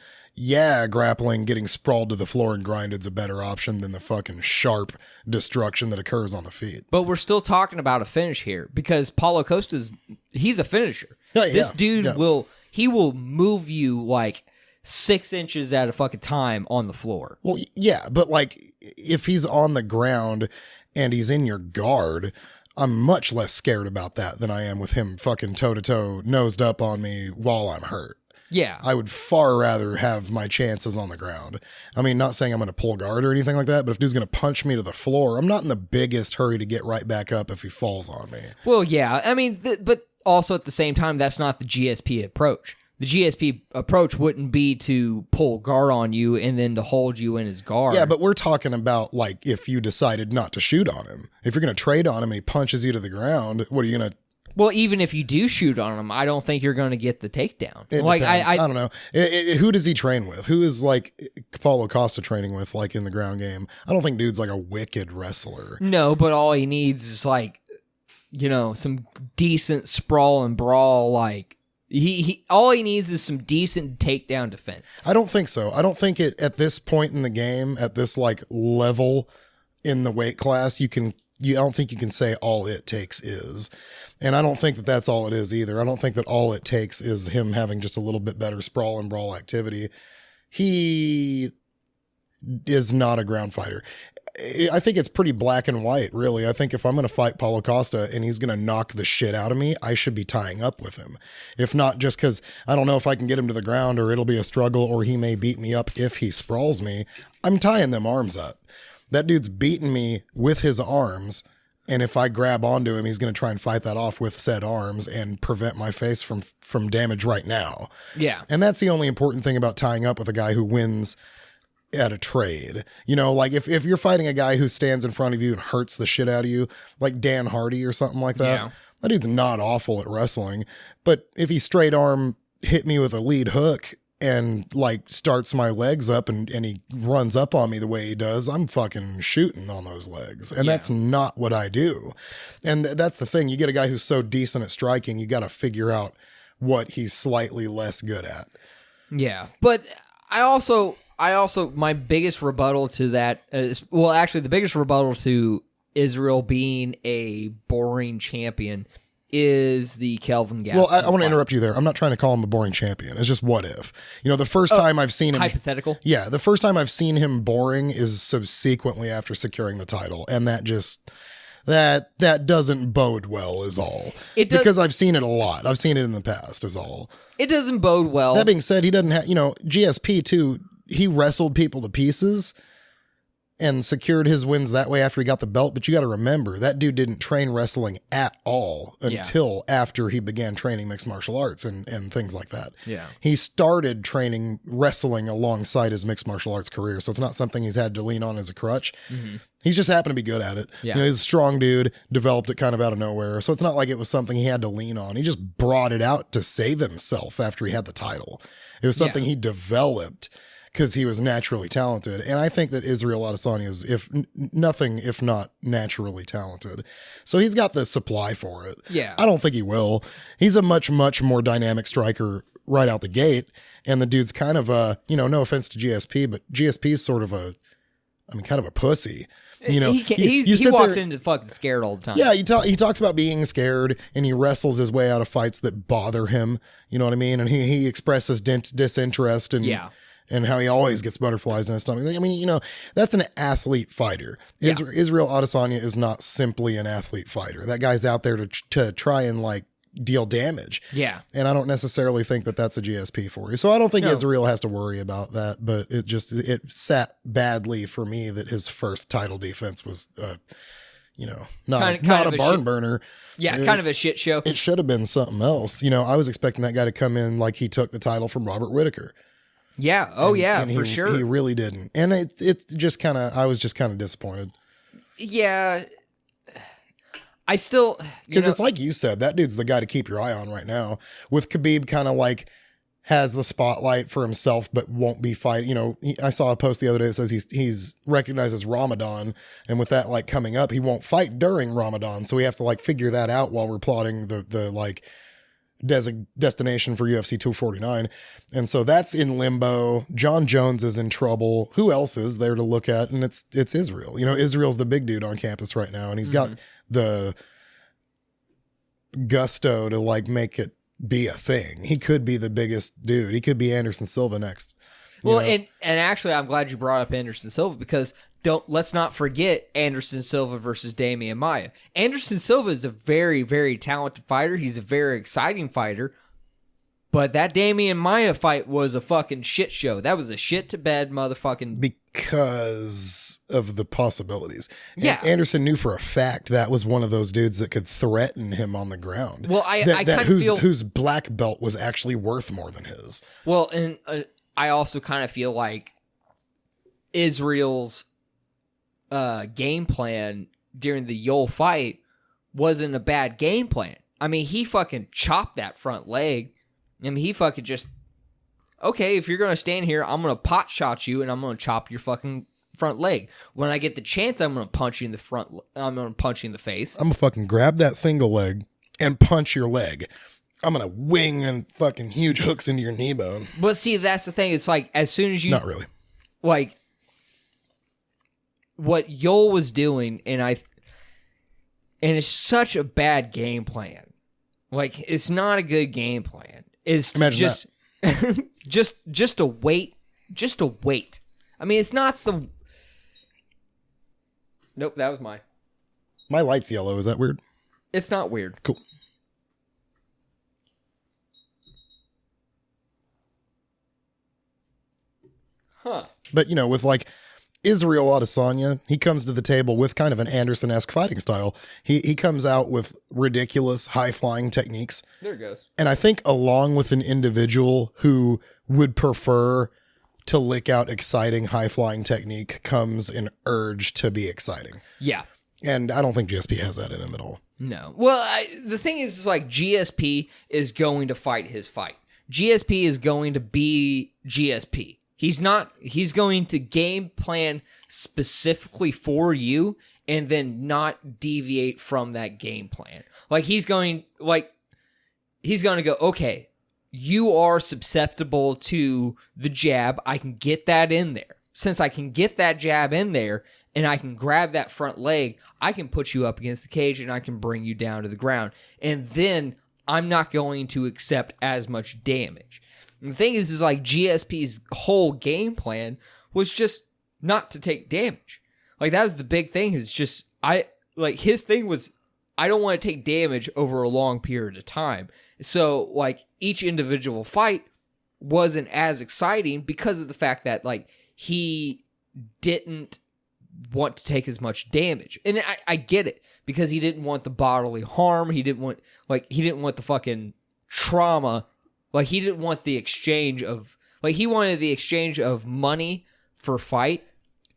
grappling, getting sprawled to the floor and grinded's a better option than the fucking sharp destruction that occurs on the feet. But we're still talking about a finish here, because Paulo Costa's, he's a finisher. This dude will move you like 6 inches at a fucking time on the floor. Well, yeah, but like if he's on the ground and he's in your guard, I'm much less scared about that than I am with him fucking toe-to-toe, nosed up on me while I'm hurt. Yeah. I would far rather have my chances on the ground. Not saying I'm going to pull guard or anything like that, but if dude's going to punch me to the floor, I'm not in the biggest hurry to get right back up if he falls on me. Well, yeah. But also at the same time, that's not the GSP approach. The GSP approach wouldn't be to pull guard on you and then to hold you in his guard. Yeah, but we're talking about like if you decided not to shoot on him. If you're going to trade on him and he punches you to the ground, what are you going to... Well, even if you do shoot on him, I don't think you're going to get the takedown. Like I don't know. Who does he train with? Who is like Paulo Costa training with, like in the ground game? I don't think dude's like a wicked wrestler. No, but all he needs is like, some decent sprawl and brawl. Like he all he needs is some decent takedown defense. I don't think so. I don't think it at this point in the game, at this like level in the weight class, I don't think you can say all it takes is. And I don't think that that's all it is either. I don't think that all it takes is him having just a little bit better sprawl and brawl activity. He is not a ground fighter. I think it's pretty black and white, really. I think if I'm going to fight Paulo Costa and he's going to knock the shit out of me, I should be tying up with him. If not just because I don't know if I can get him to the ground or it'll be a struggle or he may beat me up if he sprawls me, I'm tying them arms up. That dude's beating me with his arms. And if I grab onto him, he's going to try and fight that off with said arms and prevent my face from damage right now. Yeah. And that's the only important thing about tying up with a guy who wins at a trade. Like if you're fighting a guy who stands in front of you and hurts the shit out of you, like Dan Hardy or something like that, that dude's not awful at wrestling. But if he straight arm hit me with a lead hook and like starts my legs up and he runs up on me the way he does, I'm fucking shooting on those legs. And that's not what I do. And that's the thing. You get a guy who's so decent at striking, you got to figure out what he's slightly less good at. Yeah. But I also, my biggest rebuttal to that is, well, actually the biggest rebuttal to Israel being a boring champion is the Kelvin Gaston. Well, I want to interrupt you there. I'm not trying to call him a boring champion. It's just what if. The first time I've seen him... Hypothetical? Yeah, the first time I've seen him boring is subsequently after securing the title. And that just... That doesn't bode well is all. Because I've seen it a lot. I've seen it in the past is all. It doesn't bode well. That being said, he doesn't have... GSP too, he wrestled people to pieces and secured his wins that way after he got the belt. But you got to remember, that dude didn't train wrestling at all until after he began training mixed martial arts and things like that. Yeah. He started training wrestling alongside his mixed martial arts career. So it's not something he's had to lean on as a crutch. Mm-hmm. He's just happened to be good at it. Yeah. He's a strong dude, developed it kind of out of nowhere. So it's not like it was something he had to lean on. He just brought it out to save himself after he had the title. It was something he developed because he was naturally talented. And I think that Israel Adesanya is, if not naturally talented. So he's got the supply for it. Yeah. I don't think he will. He's a much, much more dynamic striker right out the gate. And the dude's kind of a, no offense to GSP, but GSP is sort of kind of a pussy. He walks into fucking scared all the time. Yeah, he talks about being scared and he wrestles his way out of fights that bother him. You know what I mean? And he expresses disinterest and how he always gets butterflies in his stomach. I mean, that's an athlete fighter. Yeah. Israel Adesanya is not simply an athlete fighter. That guy's out there to try and like deal damage. Yeah. And I don't necessarily think that that's a GSP for you. So I don't think Israel has to worry about that, but it sat badly for me that his first title defense was, not a barn burner. Yeah, kind of a shit show. It should have been something else. I was expecting that guy to come in like he took the title from Robert Whittaker. Yeah. For sure. He really didn't. And it's just I was just kind of disappointed. Yeah. I still... Because it's like you said, that dude's the guy to keep your eye on right now. With Khabib kind of like has the spotlight for himself, but won't be fighting. I saw a post the other day that says he's recognized as Ramadan. And with that like coming up, he won't fight during Ramadan. So we have to like figure that out while we're plotting the like destination for UFC 249. And so that's in limbo. John Jones is in trouble. Who else is there to look at? And it's Israel. Israel's the big dude on campus right now. And he's got the gusto to like make it be a thing. He could be the biggest dude. He could be Anderson Silva next. Well, and actually I'm glad you brought up Anderson Silva because let's not forget Anderson Silva versus Damian Maia. Anderson Silva is a very, very talented fighter. He's a very exciting fighter, But that Damian Maya fight was a fucking shit show. That was a shit to bed motherfucking... Because of the possibilities. Yeah. Anderson knew for a fact that was one of those dudes that could threaten him on the ground. Well, I kind of feel... Whose black belt was actually worth more than his. Well, and I also kind of feel like Israel's game plan during the Yol fight wasn't a bad game plan. I mean, he fucking chopped that front leg. I mean, he fucking just, okay, if you're going to stand here, I'm going to pot shot you and I'm going to chop your fucking front leg. When I get the chance, I'm going to punch you in the front. I'm going to punch you in the face. I'm going to fucking grab that single leg and punch your leg. I'm going to wing and fucking huge hooks into your knee bone. But see, that's the thing. It's like, as soon as you... Not really. Like, what Yol was doing, and it's such a bad game plan. Like, it's not a good game plan. It's just just to wait. Just to wait. I mean, it's not the... Nope, that was mine. My light's yellow. Is that weird? It's not weird. Cool. Huh. But, you know, with like Israel Adesanya, he comes to the table with kind of an Anderson-esque fighting style. He comes out with ridiculous high-flying techniques. There it goes. And I think along with an individual who would prefer to lick out exciting high-flying technique comes an urge to be exciting. Yeah. And I don't think GSP has that in him at all. No. Well, the thing is like GSP is going to fight his fight. GSP is going to be GSP. He's going to game plan specifically for you and then not deviate from that game plan. Like he's going to go, okay, you are susceptible to the jab. I can get that in there. Since I can get that jab in there and I can grab that front leg, I can put you up against the cage and I can bring you down to the ground. And then I'm not going to accept as much damage. And the thing is like GSP's whole game plan was just not to take damage. Like that was the big thing. Is just his thing was I don't want to take damage over a long period of time. So like each individual fight wasn't as exciting because of the fact that like he didn't want to take as much damage. And I get it because he didn't want the bodily harm. He didn't want the fucking trauma. Like, he didn't want the exchange of... Like, he wanted the exchange of money for fight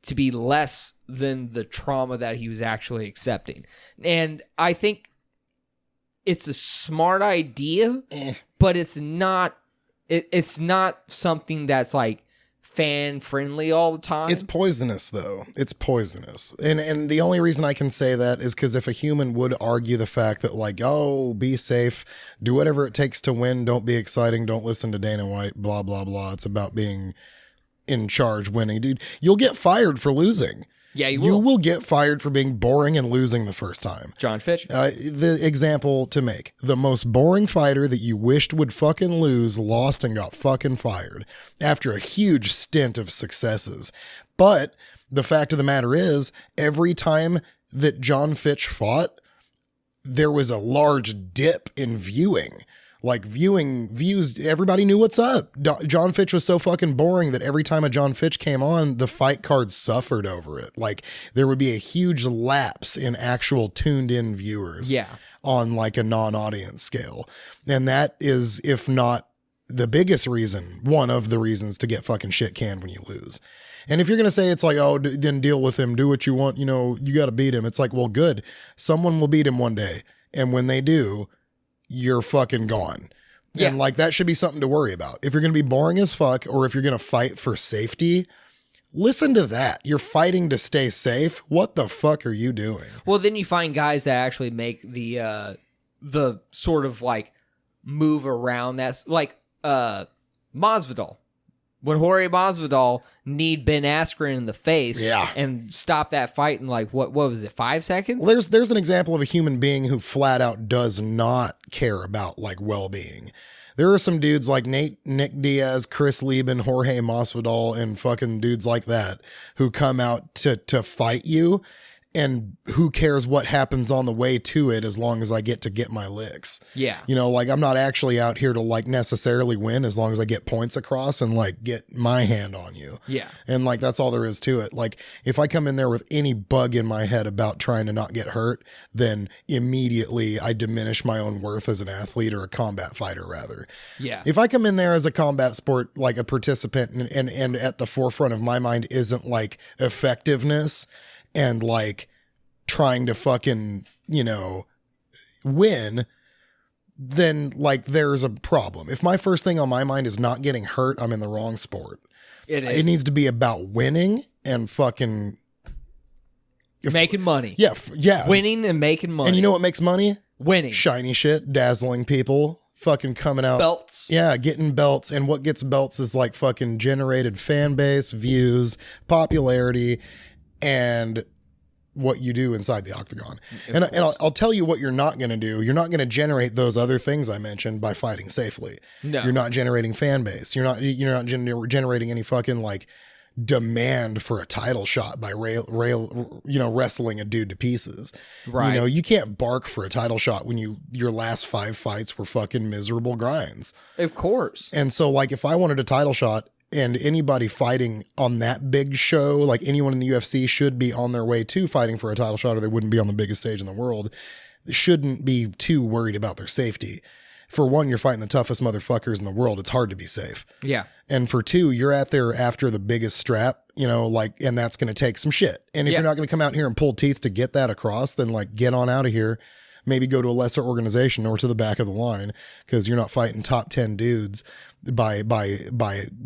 to be less than the trauma that he was actually accepting. And I think it's a smart idea, but it's not... It's not something that's, like, fan-friendly all the time. It's poisonous, though. It's poisonous. And the only reason I can say that is because if a human would argue the fact that, like, oh, be safe, do whatever it takes to win, don't be exciting, don't listen to Dana White, blah, blah, blah. It's about being in charge, winning. Dude, you'll get fired for losing. Yeah, you will. You will get fired for being boring and losing the first time. John Fitch. The example to make. The most boring fighter that you wished would fucking lose lost and got fucking fired after a huge stint of successes. But the fact of the matter is, every time that John Fitch fought, there was a large dip in viewing. Like views, everybody knew what's up. John Fitch was so fucking boring that every time a John Fitch came on, the fight cards suffered over it. Like there would be a huge lapse in actual tuned in viewers on like a non-audience scale. And that is, if not the biggest reason, one of the reasons to get fucking shit canned when you lose. And if you're going to say it's like, oh, then deal with him, do what you want, you know, you got to beat him. It's like, well, good. Someone will beat him one day. And when they do, you're fucking gone. Yeah. And like that should be something to worry about. If you're going to be boring as fuck or if you're going to fight for safety, listen to that. You're fighting to stay safe. What the fuck are you doing? Well, then you find guys that actually make the sort of like move around that's like Masvidal. When Jorge Masvidal kneed Ben Askren in the face and stopped that fight in like, what was it, 5 seconds? Well, there's an example of a human being who flat out does not care about like well-being. There are some dudes like Nick Diaz, Chris Lieben, Jorge Masvidal, and fucking dudes like that who come out to fight you and who cares what happens on the way to it as long as I get my licks. Yeah. You know, like I'm not actually out here to like necessarily win as long as I get points across and like get my hand on you. Yeah. And like that's all there is to it. Like if I come in there with any bug in my head about trying to not get hurt, then immediately I diminish my own worth as an athlete or a combat fighter rather. Yeah. If I come in there as a combat sport, like a participant and at the forefront of my mind isn't like effectiveness and like trying to fucking, you know, win, then like there's a problem. If my first thing on my mind is not getting hurt, I'm in the wrong sport. It needs to be about winning and fucking making money. Yeah. Yeah. Winning and making money. And you know what makes money? Winning. Shiny shit, dazzling people, fucking coming out. Belts. Yeah, getting belts. And what gets belts is like fucking generated fan base, views, popularity, and what you do inside the octagon. And I'll tell you what you're not going to do. You're not going to generate those other things I mentioned by fighting safely. No. You're not generating fan base. You're not generating any fucking like demand for a title shot by wrestling a dude to pieces. Right. You know, you can't bark for a title shot when your last 5 fights were fucking miserable grinds. Of course. And so like if I wanted a title shot, and anybody fighting on that big show, like anyone in the UFC should be on their way to fighting for a title shot or they wouldn't be on the biggest stage in the world. They shouldn't be too worried about their safety. For one, you're fighting the toughest motherfuckers in the world. It's hard to be safe. Yeah. And for two, you're out there after the biggest strap, you know, like, and that's going to take some shit. And if you're not going to come out here and pull teeth to get that across, then like get on out of here. Maybe go to a lesser organization or to the back of the line because you're not fighting top 10 dudes by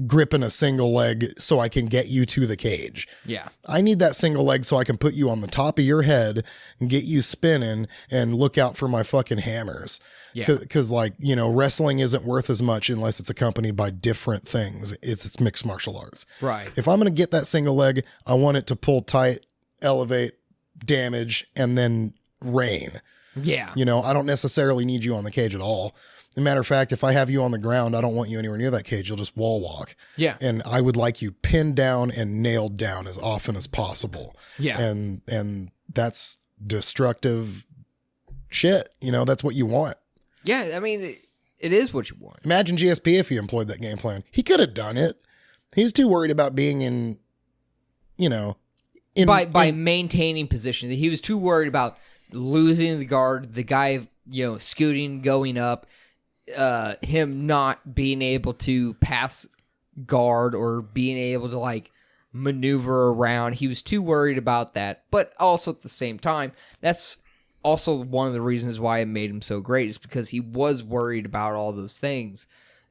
gripping a single leg so I can get you to the cage. Yeah. I need that single leg so I can put you on the top of your head and get you spinning and look out for my fucking hammers. Yeah. Because like, you know, wrestling isn't worth as much unless it's accompanied by different things. It's mixed martial arts. Right. If I'm going to get that single leg, I want it to pull tight, elevate, damage, and then rain. Yeah. You know, I don't necessarily need you on the cage at all. As a matter of fact, if I have you on the ground, I don't want you anywhere near that cage. You'll just wall walk. Yeah. And I would like you pinned down and nailed down as often as possible. Yeah. And that's destructive shit. You know, that's what you want. Yeah. I mean, it is what you want. Imagine GSP if he employed that game plan. He could have done it. He's too worried about being in, you know, by maintaining position. He was too worried about losing the guard, the guy, you know, scooting, going up, him not being able to pass guard or being able to like maneuver around. He was too worried about that. But also at the same time, that's also one of the reasons why it made him so great is because he was worried about all those things.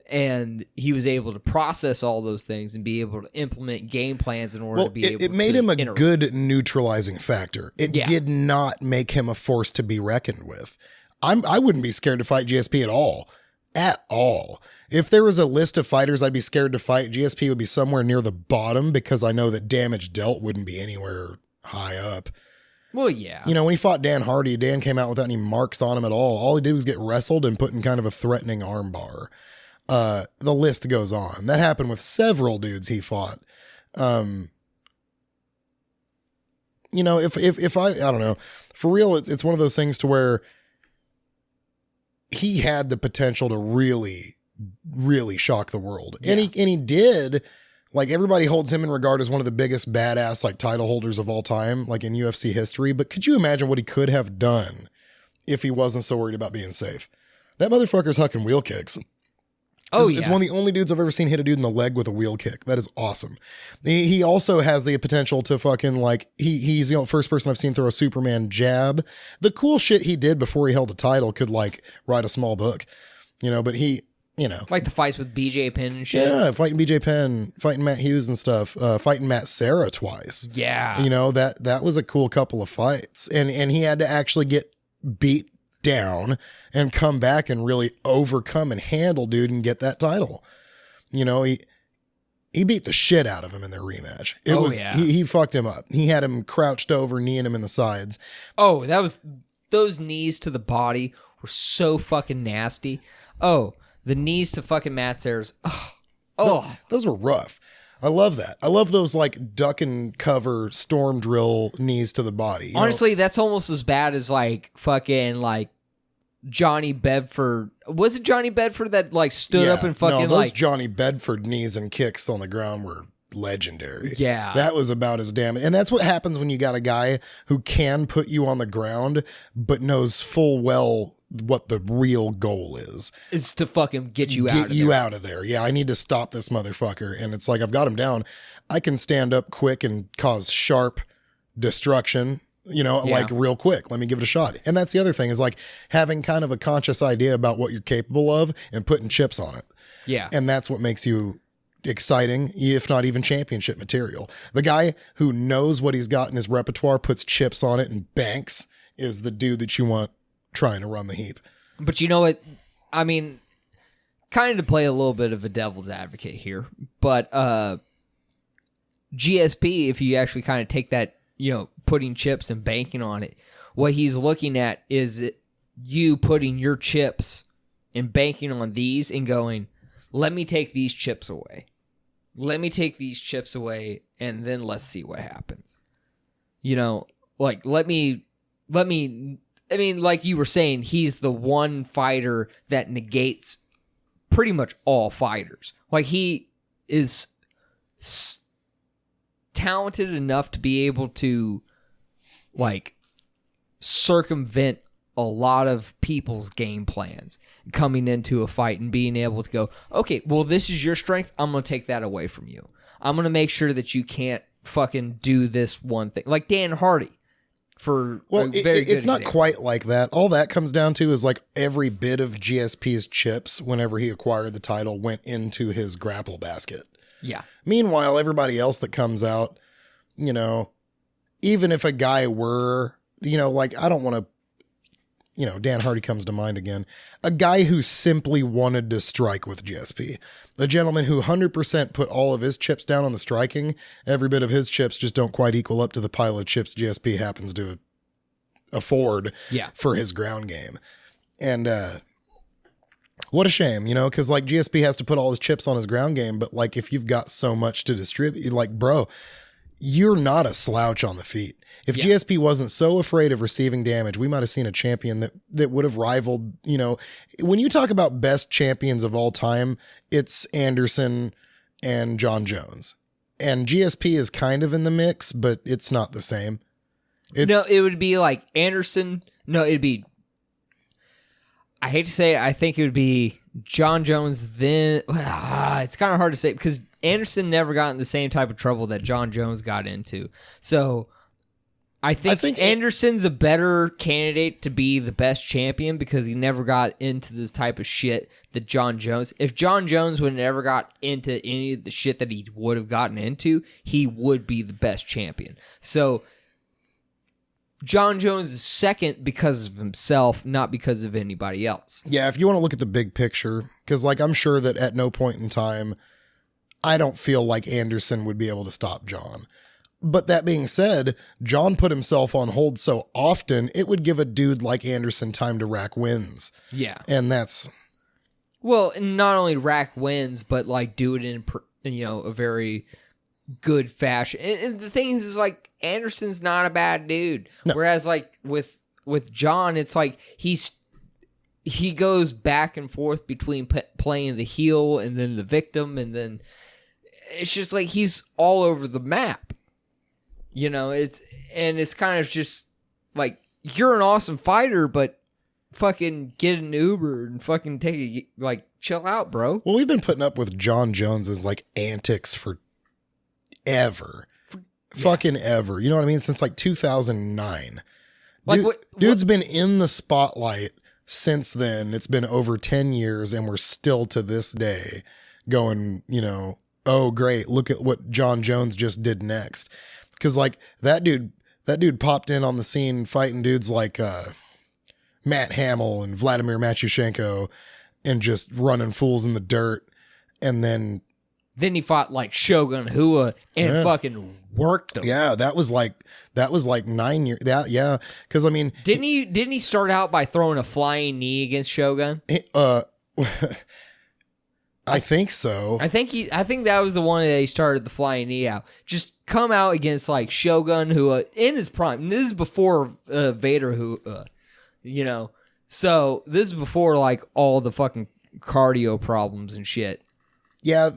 And he was able to process all those things and be able to implement game plans in order to be able to. It made him a good neutralizing factor. It did not make him a force to be reckoned with. I wouldn't be scared to fight GSP at all. At all. If there was a list of fighters I'd be scared to fight, GSP would be somewhere near the bottom because I know that damage dealt wouldn't be anywhere high up. Well, yeah. You know, when he fought Dan Hardy, Dan came out without any marks on him at all. All he did was get wrestled and put in kind of a threatening armbar. The list goes on. That happened with several dudes he fought. You know, if I don't know, for real, it's one of those things to where he had the potential to really, really shock the world. Yeah. And he did. Like everybody holds him in regard as one of the biggest badass like title holders of all time, like in UFC history. But could you imagine what he could have done if he wasn't so worried about being safe? That motherfucker's hucking wheel kicks. Oh, yeah. It's one of the only dudes I've ever seen hit a dude in the leg with a wheel kick. That is awesome. He also has the potential to fucking like, he's the first person I've seen throw a Superman jab. The cool shit he did before he held a title could like write a small book, you know, but he, you know. Like the fights with BJ Penn and shit. Yeah, fighting BJ Penn, fighting Matt Hughes and stuff, fighting Matt Serra twice. Yeah. You know, that was a cool couple of fights. And he had to actually get beat down and come back and really overcome and handle dude and get that title. You know, he beat the shit out of him in their rematch. He fucked him up. He had him crouched over, kneeing him in the sides. Oh, those knees to the body were so fucking nasty. Oh, the knees to fucking Matt Serra's. Oh. Those were rough. I love that. I love those like duck and cover storm drill knees to the body. Honestly, that's almost as bad as like fucking like Johnny Bedford. Was it Johnny Bedford that like stood up and fucking those like Johnny Bedford knees and kicks on the ground were legendary. Yeah. That was about as damaging. And that's what happens when you got a guy who can put you on the ground, but knows full well what the real goal is to fucking get you out of there. Yeah, I need to stop this motherfucker. And it's like, I've got him down. I can stand up quick and cause sharp destruction, like real quick. Let me give it a shot. And that's the other thing is like having kind of a conscious idea about what you're capable of and putting chips on it. Yeah. And that's what makes you exciting, if not even championship material. The guy who knows what he's got in his repertoire, puts chips on it and banks, is the dude that you want trying to run the heap. But you know what? I mean, kind of to play a little bit of a devil's advocate here, but GSP, if you actually kind of take that, putting chips and banking on it, what he's looking at is you putting your chips and banking on these and going, let me take these chips away. Let me take these chips away, and then let's see what happens. Like, let me, I mean, like you were saying, he's the one fighter that negates pretty much all fighters. Like, he is talented enough to be able to, like, circumvent a lot of people's game plans coming into a fight and being able to go, okay, well, this is your strength. I'm going to take that away from you. I'm going to make sure that you can't fucking do this one thing. Like Dan Hardy. It's not quite like that. All that comes down to is like every bit of GSP's chips whenever he acquired the title went into his grapple basket. Yeah. Meanwhile, everybody else that comes out, even if a guy were, like, I don't want to, Dan Hardy comes to mind again. A guy who simply wanted to strike with GSP. A gentleman who 100% put all of his chips down on the striking. Every bit of his chips just don't quite equal up to the pile of chips GSP happens to afford for his ground game. And what a shame, because like GSP has to put all his chips on his ground game. But like if you've got so much to distribute, like, bro, you're not a slouch on the feet. If GSP wasn't so afraid of receiving damage, we might have seen a champion that would have rivaled, when you talk about best champions of all time, it's Anderson and John Jones. And GSP is kind of in the mix, but it's not the same. No, it would be like Anderson. No, it'd be, I hate to say it, I think it would be John Jones then. It's kind of hard to say because Anderson never got in the same type of trouble that John Jones got into. So I think Anderson's a better candidate to be the best champion because he never got into this type of shit that John Jones. If John Jones would have never got into any of the shit that he would have gotten into, he would be the best champion. So John Jones is second because of himself, not because of anybody else. Yeah, if you want to look at the big picture, because like I'm sure that at no point in time, I don't feel like Anderson would be able to stop John. But that being said, John put himself on hold so often, it would give a dude like Anderson time to rack wins. Yeah. And that's... Well, not only rack wins, but like do it in, a very good fashion. And the thing is like, Anderson's not a bad dude. No. Whereas like with John, it's like he goes back and forth between playing the heel and then the victim. And then it's just like, he's all over the map. It's kind of just like, you're an awesome fighter, but fucking get an Uber and fucking chill out, bro. Well, we've been putting up with John Jones's like antics for ever. Fucking ever. You know what I mean? Since like 2009. Like dude's been in the spotlight since then. It's been over 10 years and we're still to this day going, oh great, look at what John Jones just did next. Because like that dude popped in on the scene fighting dudes like Matt Hamill and Vladimir Matyushenko and just running fools in the dirt. And then he fought like Shogun Hua and fucking worked him. Yeah, that was like 9 years. Yeah, because I mean, didn't he start out by throwing a flying knee against Shogun? I think so. I think that was the one that he started the flying knee out. Just come out against like Shogun, who in his prime. And this is before Vader, who So this is before like all the fucking cardio problems and shit. Yeah.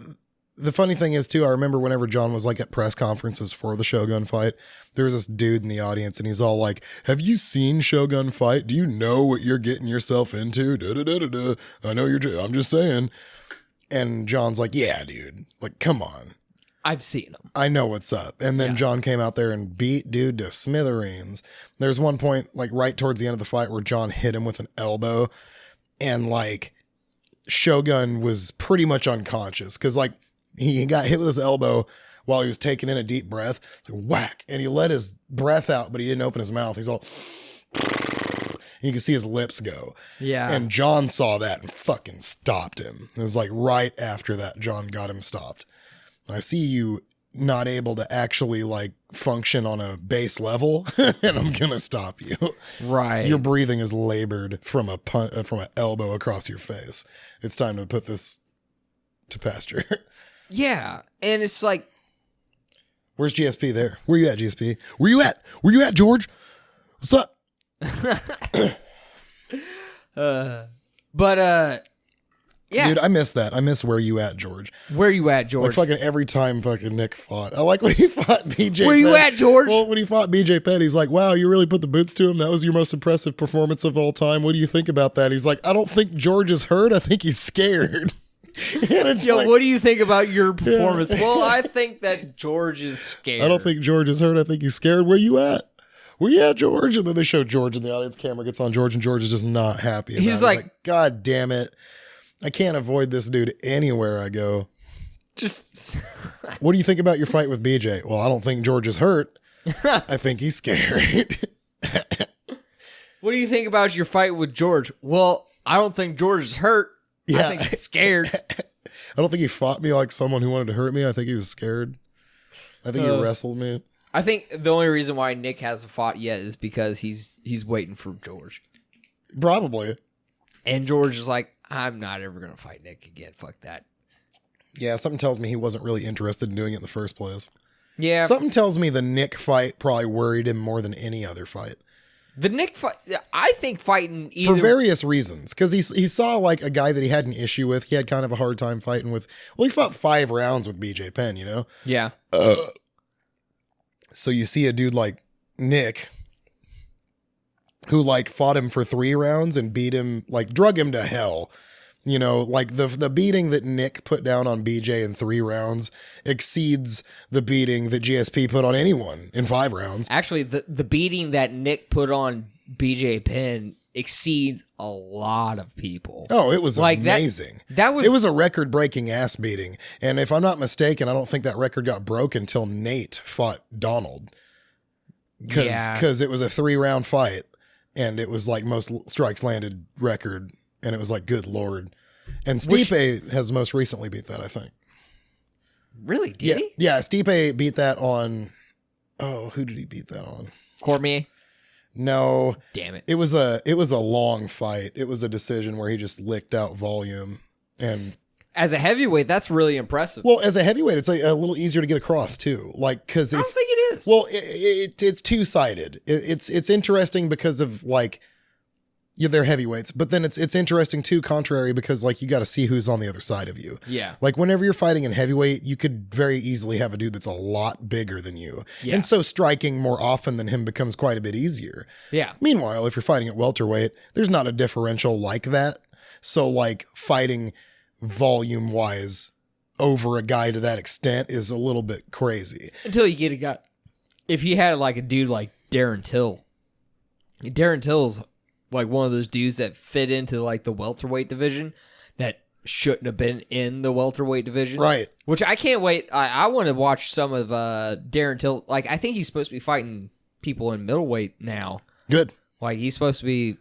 The funny thing is too, I remember whenever John was like at press conferences for the Shogun fight, there was this dude in the audience and he's all like, have you seen Shogun fight? Do you know what you're getting yourself into? I know I'm just saying. And John's like, yeah, dude, like, come on. I've seen him. I know what's up. And then John came out there and beat dude to smithereens. There's one point like right towards the end of the fight where John hit him with an elbow and like Shogun was pretty much unconscious. Cause like, he got hit with his elbow while he was taking in a deep breath. Like, whack. And he let his breath out, but he didn't open his mouth. He's all... And you can see his lips go. Yeah. And John saw that and fucking stopped him. It was like right after that, John got him stopped. I see you not able to actually like function on a base level, and I'm going to stop you. Right. Your breathing is labored from from an elbow across your face. It's time to put this to pasture. Yeah, and it's like, where's GSP there? Where you at, GSP? Where you at? Where you at, George? What's up? Yeah. Dude, I miss that. I miss where you at, George. Where you at, George? Like fucking every time fucking Nick fought. I like when he fought BJ Where you at, George? Well, when he fought BJ Penn, he's like, wow, you really put the boots to him. That was your most impressive performance of all time. What do you think about that? He's like, I don't think George is hurt. I think he's scared. And it's like, what do you think about your performance? Yeah. Well, I think that George is scared. I don't think George is hurt. I think he's scared. Where you at? Where you at, George? And then they show George in the audience. Camera gets on George, and George is just not happy. He's like, God damn it. I can't avoid this dude anywhere I go. Just. What do you think about your fight with BJ? Well, I don't think George is hurt. I think he's scared. What do you think about your fight with George? Well, I don't think George is hurt. Yeah. I think he's scared. I don't think he fought me like someone who wanted to hurt me. I think he was scared. I think he wrestled me. I think the only reason why Nick hasn't fought yet is because he's waiting for George. Probably. And George is like, I'm not ever going to fight Nick again. Fuck that. Yeah, something tells me he wasn't really interested in doing it in the first place. Yeah. Something tells me the Nick fight probably worried him more than any other fight. The Nick fight, I think fighting either... For various reasons. Because he saw like a guy that he had an issue with. He had kind of a hard time fighting with... Well, he fought 5 rounds with BJ Penn, you know? Yeah. So you see a dude like Nick... who like fought him for 3 rounds and beat him, like drug him to hell. You know, like the beating that Nick put down on BJ in 3 rounds exceeds the beating that GSP put on anyone in 5 rounds. Actually, the beating that Nick put on BJ Penn exceeds a lot of people. Oh, it was like amazing. It was a record-breaking ass beating. And if I'm not mistaken, I don't think that record got broken until Nate fought Donald. Because it was a 3-round fight. And it was like most strikes landed record. And it was like, good Lord. And Stipe has most recently beat that, I think. Really? Did he? Yeah, Stipe beat that on... Oh, who did he beat that on? Cormier? No. Damn it. It was a long fight. It was a decision where he just licked out volume. And as a heavyweight, that's really impressive. Well, as a heavyweight, it's a little easier to get across too. Like, because I don't think it is. Well, it's two-sided. It's interesting because of like... Yeah, they're heavyweights, but then it's interesting too, contrary, because like you got to see who's on the other side of you. Yeah. Like whenever you're fighting in heavyweight, you could very easily have a dude that's a lot bigger than you. Yeah. And so striking more often than him becomes quite a bit easier. Yeah. Meanwhile, if you're fighting at welterweight, there's not a differential like that. So like fighting volume wise over a guy to that extent is a little bit crazy. Until you get a guy. If you had like a dude like Darren Till. Darren Till's like one of those dudes that fit into like the welterweight division that shouldn't have been in the welterweight division. Right. Which I can't wait. I want to watch some of Darren Till. Like, I think he's supposed to be fighting people in middleweight now. Good. Like, he's supposed to be...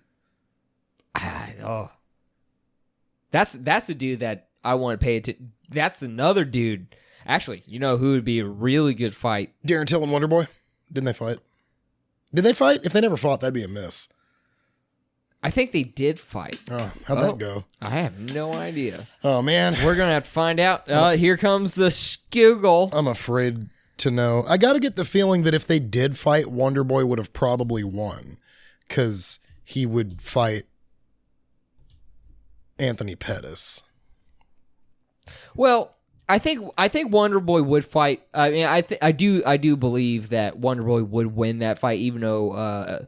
That's a dude that I want to pay attention. That's another dude. Actually, you know who would be a really good fight? Darren Till and Wonderboy. Didn't they fight? Did they fight? If they never fought, that'd be a miss. I think they did fight. Oh, how'd that go? I have no idea. Oh, man. We're going to have to find out. Here comes the Skuggle. I'm afraid to know. I got to get the feeling that if they did fight, Wonder Boy would have probably won. Because he would fight Anthony Pettis. Well, I think Wonder Boy would fight. I mean, I do believe that Wonder Boy would win that fight, even though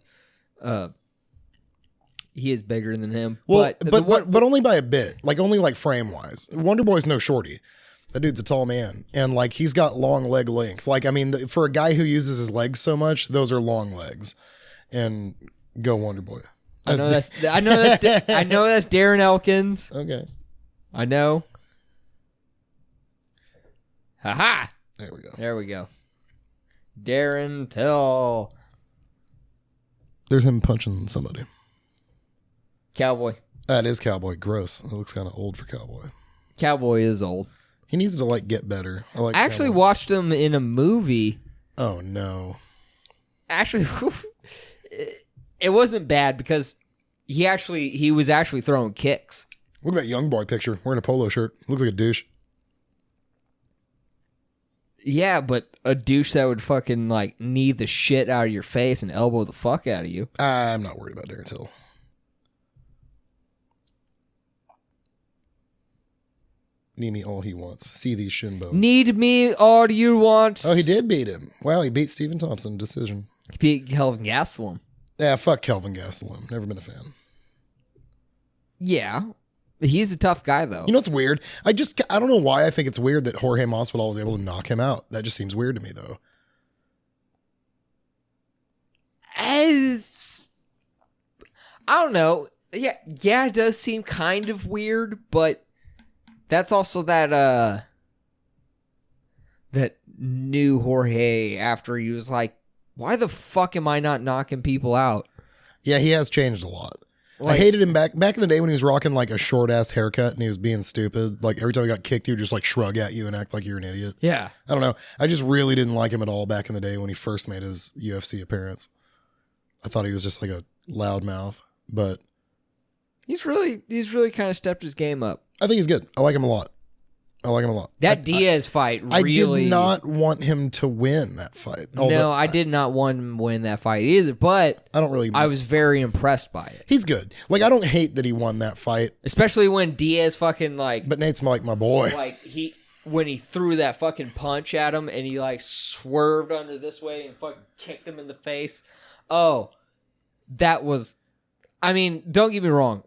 he is bigger than him. Well, but only by a bit. Like, only like frame wise. Wonder Boy's no shorty. That dude's a tall man, and like he's got long leg length. Like, I mean, for a guy who uses his legs so much, those are long legs. And go Wonder Boy. I know that's Darren Elkins. Okay. I know. Ha! There we go. There we go. Darren Till. There's him punching somebody. Cowboy. That is Cowboy. Gross. It looks kind of old for Cowboy. Cowboy is old. He needs to like get better. I actually watched him in a movie. Oh no. Actually, it wasn't bad because he was actually throwing kicks. Look at that young boy picture wearing a polo shirt. Looks like a douche. Yeah, but a douche that would fucking like knee the shit out of your face and elbow the fuck out of you. I'm not worried about Darren Till. Need me all he wants. See these shin bones. Need me all you want. Oh, he did beat him. Wow, he beat Stephen Thompson. Decision. He beat Kelvin Gastelum. Yeah, fuck Kelvin Gastelum. Never been a fan. Yeah. He's a tough guy, though. You know what's weird? I don't know why I think it's weird that Jorge Masvidal was able to knock him out. That just seems weird to me, though. I don't know. Yeah, it does seem kind of weird, but that's also that new Jorge after he was like, why the fuck am I not knocking people out? Yeah, he has changed a lot. Like, I hated him back in the day when he was rocking like a short ass haircut and he was being stupid. Like every time he got kicked, he would just like shrug at you and act like you're an idiot. Yeah. I don't know. I just really didn't like him at all back in the day when he first made his UFC appearance. I thought he was just like a loudmouth, but he's really kind of stepped his game up. I think he's good. I like him a lot. That Diaz fight really... I did not want him to win that fight. No, I did not want him to win that fight either, but I was very impressed by it. He's good. Like, I don't hate that he won that fight. Especially when Diaz fucking like... But Nate's like my boy. Like, when he threw that fucking punch at him and he like swerved under this way and fucking kicked him in the face. Oh, that was... I mean, don't get me wrong.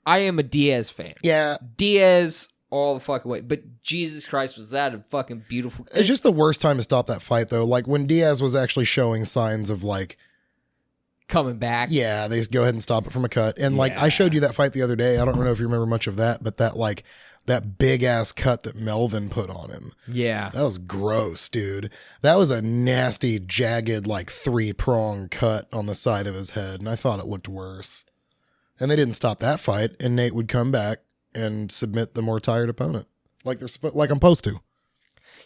I am a Diaz fan. Yeah. Diaz... all the fucking way. But Jesus Christ, was that a fucking beautiful... It's just the worst time to stop that fight, though. Like, when Diaz was actually showing signs of, like... coming back. Yeah, they just go ahead and stop it from a cut. And, like, I showed you that fight the other day. I don't know if you remember much of that, but that big-ass cut that Melvin put on him. Yeah. That was gross, dude. That was a nasty, jagged, like, 3-prong cut on the side of his head, and I thought it looked worse. And they didn't stop that fight, and Nate would come back and submit the more tired opponent, like I'm supposed to.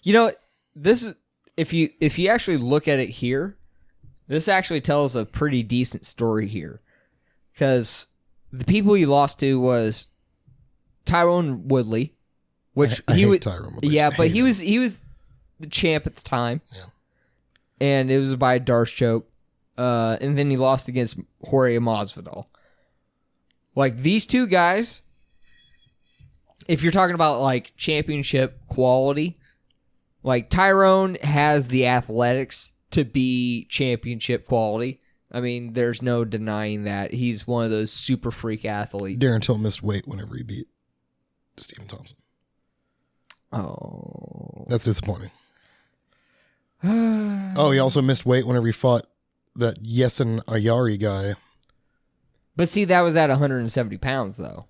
You know, this is if you actually look at it here, this actually tells a pretty decent story here, because the people he lost to was Tyron Woodley, which I hate Tyron Woodley. Yeah, but he was the champ at the time. Yeah, and it was by a Darce choke, and then he lost against Jorge Masvidal. Like, these two guys. If you're talking about, like, championship quality, like, Tyrone has the athletics to be championship quality. I mean, there's no denying that. He's one of those super freak athletes. Darren Till missed weight whenever he beat Stephen Thompson. Oh. That's disappointing. He also missed weight whenever he fought that Yesin Ayari guy. But see, that was at 170 pounds, though.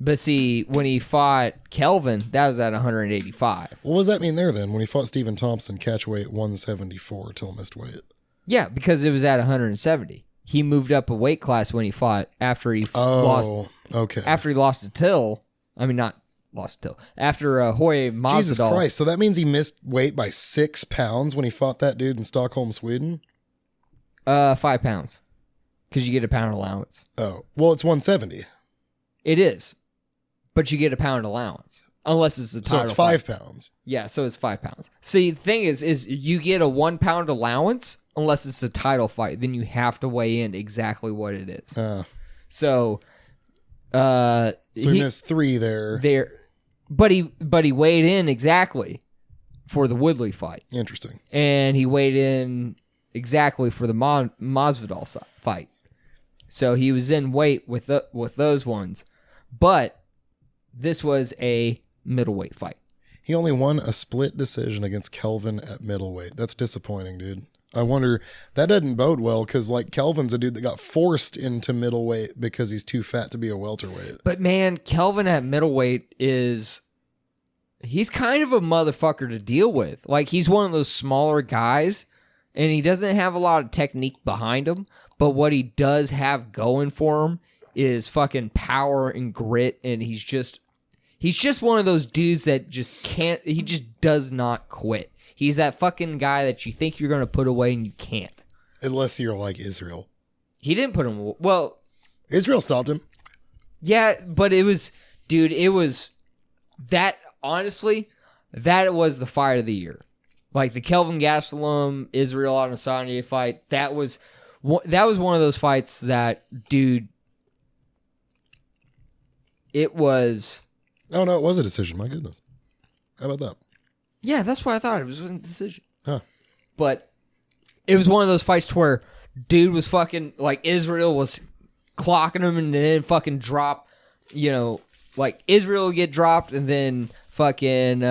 But see, when he fought Kelvin, that was at 185. What does that mean there then? When he fought Stephen Thompson, catch weight 174 till missed weight. Yeah, because it was at 170. He moved up a weight class when he fought after he lost. Okay. After he lost to Till. I mean, not lost to Till. After Jorge Masvidal. Jesus Christ! So that means he missed weight by 6 pounds when he fought that dude in Stockholm, Sweden. 5 pounds. because you get a pound allowance. Oh, well, it's 170. It is, but you get a pound allowance unless it's a title. So it's 5 fight. pounds. Yeah, so it's 5 pounds. See, the thing is you get a 1 pound allowance unless it's a title fight. Then you have to weigh in exactly what it is. So he missed 3 there. But he weighed in exactly for the Woodley fight. Interesting. And he weighed in exactly for the Masvidal fight. So he was in weight with those ones. But this was a middleweight fight. He only won a split decision against Kelvin at middleweight. That's disappointing, dude. I wonder, that doesn't bode well because, like, Kelvin's a dude that got forced into middleweight because he's too fat to be a welterweight. But, man, Kelvin at middleweight he's kind of a motherfucker to deal with. Like, he's one of those smaller guys, and he doesn't have a lot of technique behind him, but what he does have going for him is fucking power and grit, and he's just one of those dudes that he just does not quit. He's that fucking guy that you think you're going to put away and you can't. Unless you're like Israel. He didn't put him... Well... Israel stopped him. Yeah, but it was... Dude, it was... That, honestly, that was the fight of the year. Like, the Kelvin Gastelum, Israel Adesanya fight, that was one of those fights that, dude... It was... Oh, no, it was a decision. My goodness. How about that? Yeah, that's what I thought. It was a decision. Huh. But it was one of those fights to where dude was fucking, like, Israel was clocking him and then fucking drop, like, Israel would get dropped and then fucking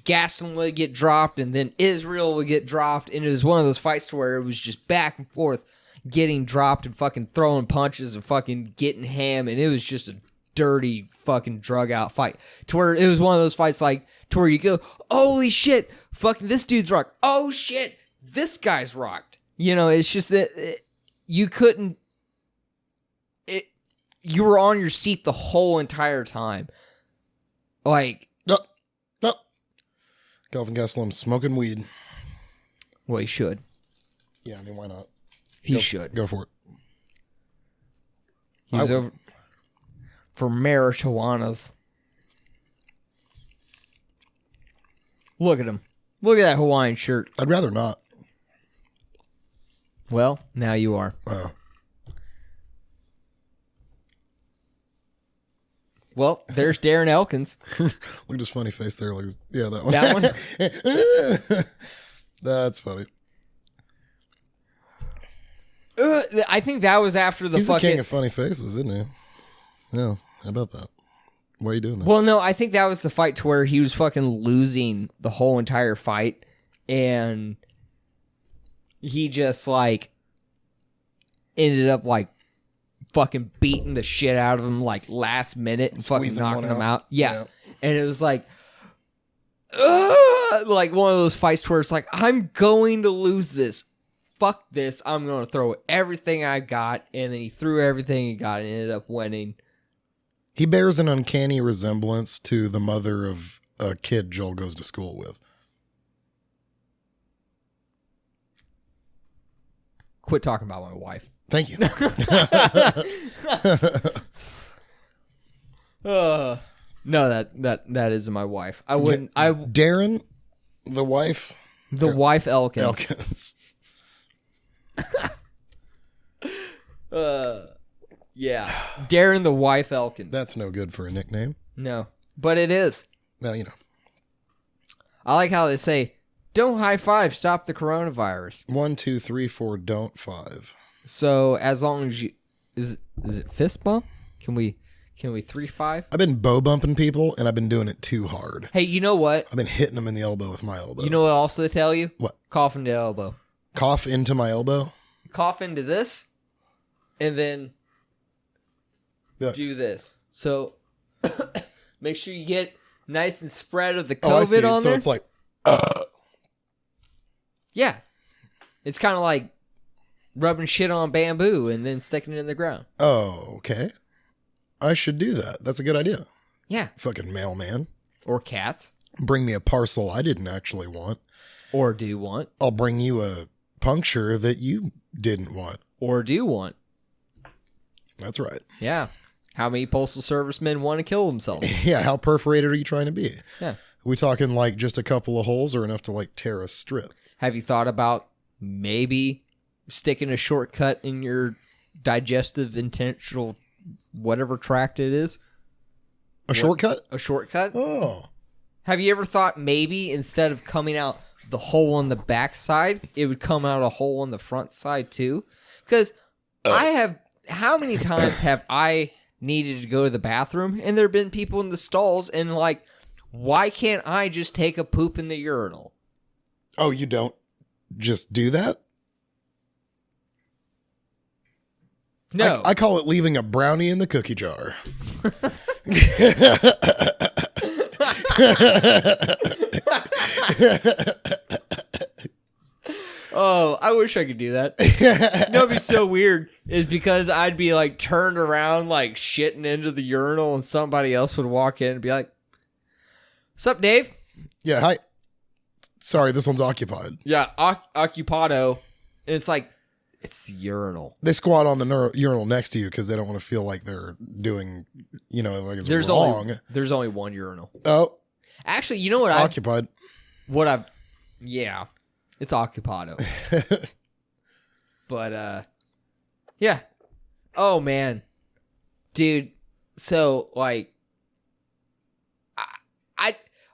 Gaston would get dropped and then Israel would get dropped. And it was one of those fights to where it was just back and forth getting dropped and fucking throwing punches and fucking getting ham. And it was just a dirty fucking drug out fight to where it was one of those fights like, to where you go, holy shit, fucking this dude's rocked. Oh shit, this guy's rocked. It's just that you couldn't. You were on your seat the whole entire time. Like, no. Kelvin Gastelum smoking weed. Well, he should. Yeah, I mean, why not? He should Go for it. He's over for marijuanas. Look at him. Look at that Hawaiian shirt. I'd rather not. Well, now you are. Well, there's Darren Elkins. Look at his funny face there. Yeah, that one. That one? That's funny. I think that was after He's the king of funny faces, isn't he? Yeah, how about that? Why are you doing that? Well, no, I think that was the fight to where he was fucking losing the whole entire fight, and he just, like, ended up, like, fucking beating the shit out of him, like, last minute and fucking knocking him out. Yeah. And it was like, like one of those fights to where it's like, I'm going to lose this. Fuck this. I'm going to throw everything I got. And then he threw everything he got and ended up winning. He bears an uncanny resemblance to the mother of a kid Joel goes to school with. Quit talking about my wife. Thank you. No, that isn't my wife. I wouldn't. Darren, the wife. The wife Elkins. Elkins. Yeah, Darren, the wife Elkins. That's no good for a nickname. No, but it is. Well, I like how they say, "Don't high five, stop the coronavirus." 1, 2, 3, 4, don't 5. So as long as you is it fist bump? Can we 3-5? I've been bow bumping people and I've been doing it too hard. Hey, you know what? I've been hitting them in the elbow with my elbow. You know what else they tell you? What? Cough into elbow. Cough into my elbow? Cough into this, and then do this. So make sure you get nice and spread of the COVID on there. So it's like, yeah. It's kind of like rubbing shit on bamboo and then sticking it in the ground. Oh, okay. I should do that. That's a good idea. Yeah. Fucking mailman. Or cats. Bring me a parcel I didn't actually want. Or do want. I'll bring you a puncture that you didn't want. Or do want. That's right. Yeah. How many postal servicemen want to kill themselves? Yeah, how perforated are you trying to be? Yeah. Are we talking like just a couple of holes or enough to like tear a strip? Have you thought about maybe sticking a shortcut in your digestive intentional whatever tract it is? Shortcut? A shortcut? Oh. Have you ever thought maybe instead of coming out the hole on the back side, it would come out a hole on the front side too? Because how many times have I needed to go to the bathroom and there have been people in the stalls and like, why can't I just take a poop in the urinal? Oh, you don't just do that? No. I call it leaving a brownie in the cookie jar. Oh, I wish I could do that. You know, it'd be so weird is because I'd be like turned around, like shitting into the urinal, and somebody else would walk in and be like, "What's up, Dave?" Yeah, hi. Sorry, this one's occupied. Yeah, occupado. And it's like, it's the urinal. They squat on the urinal next to you because they don't want to feel like they're doing, like it's wrong. There's only one urinal. Oh. Actually, you know what? Occupied. Yeah, it's occupado. But, yeah. Oh, man. Dude, so, like,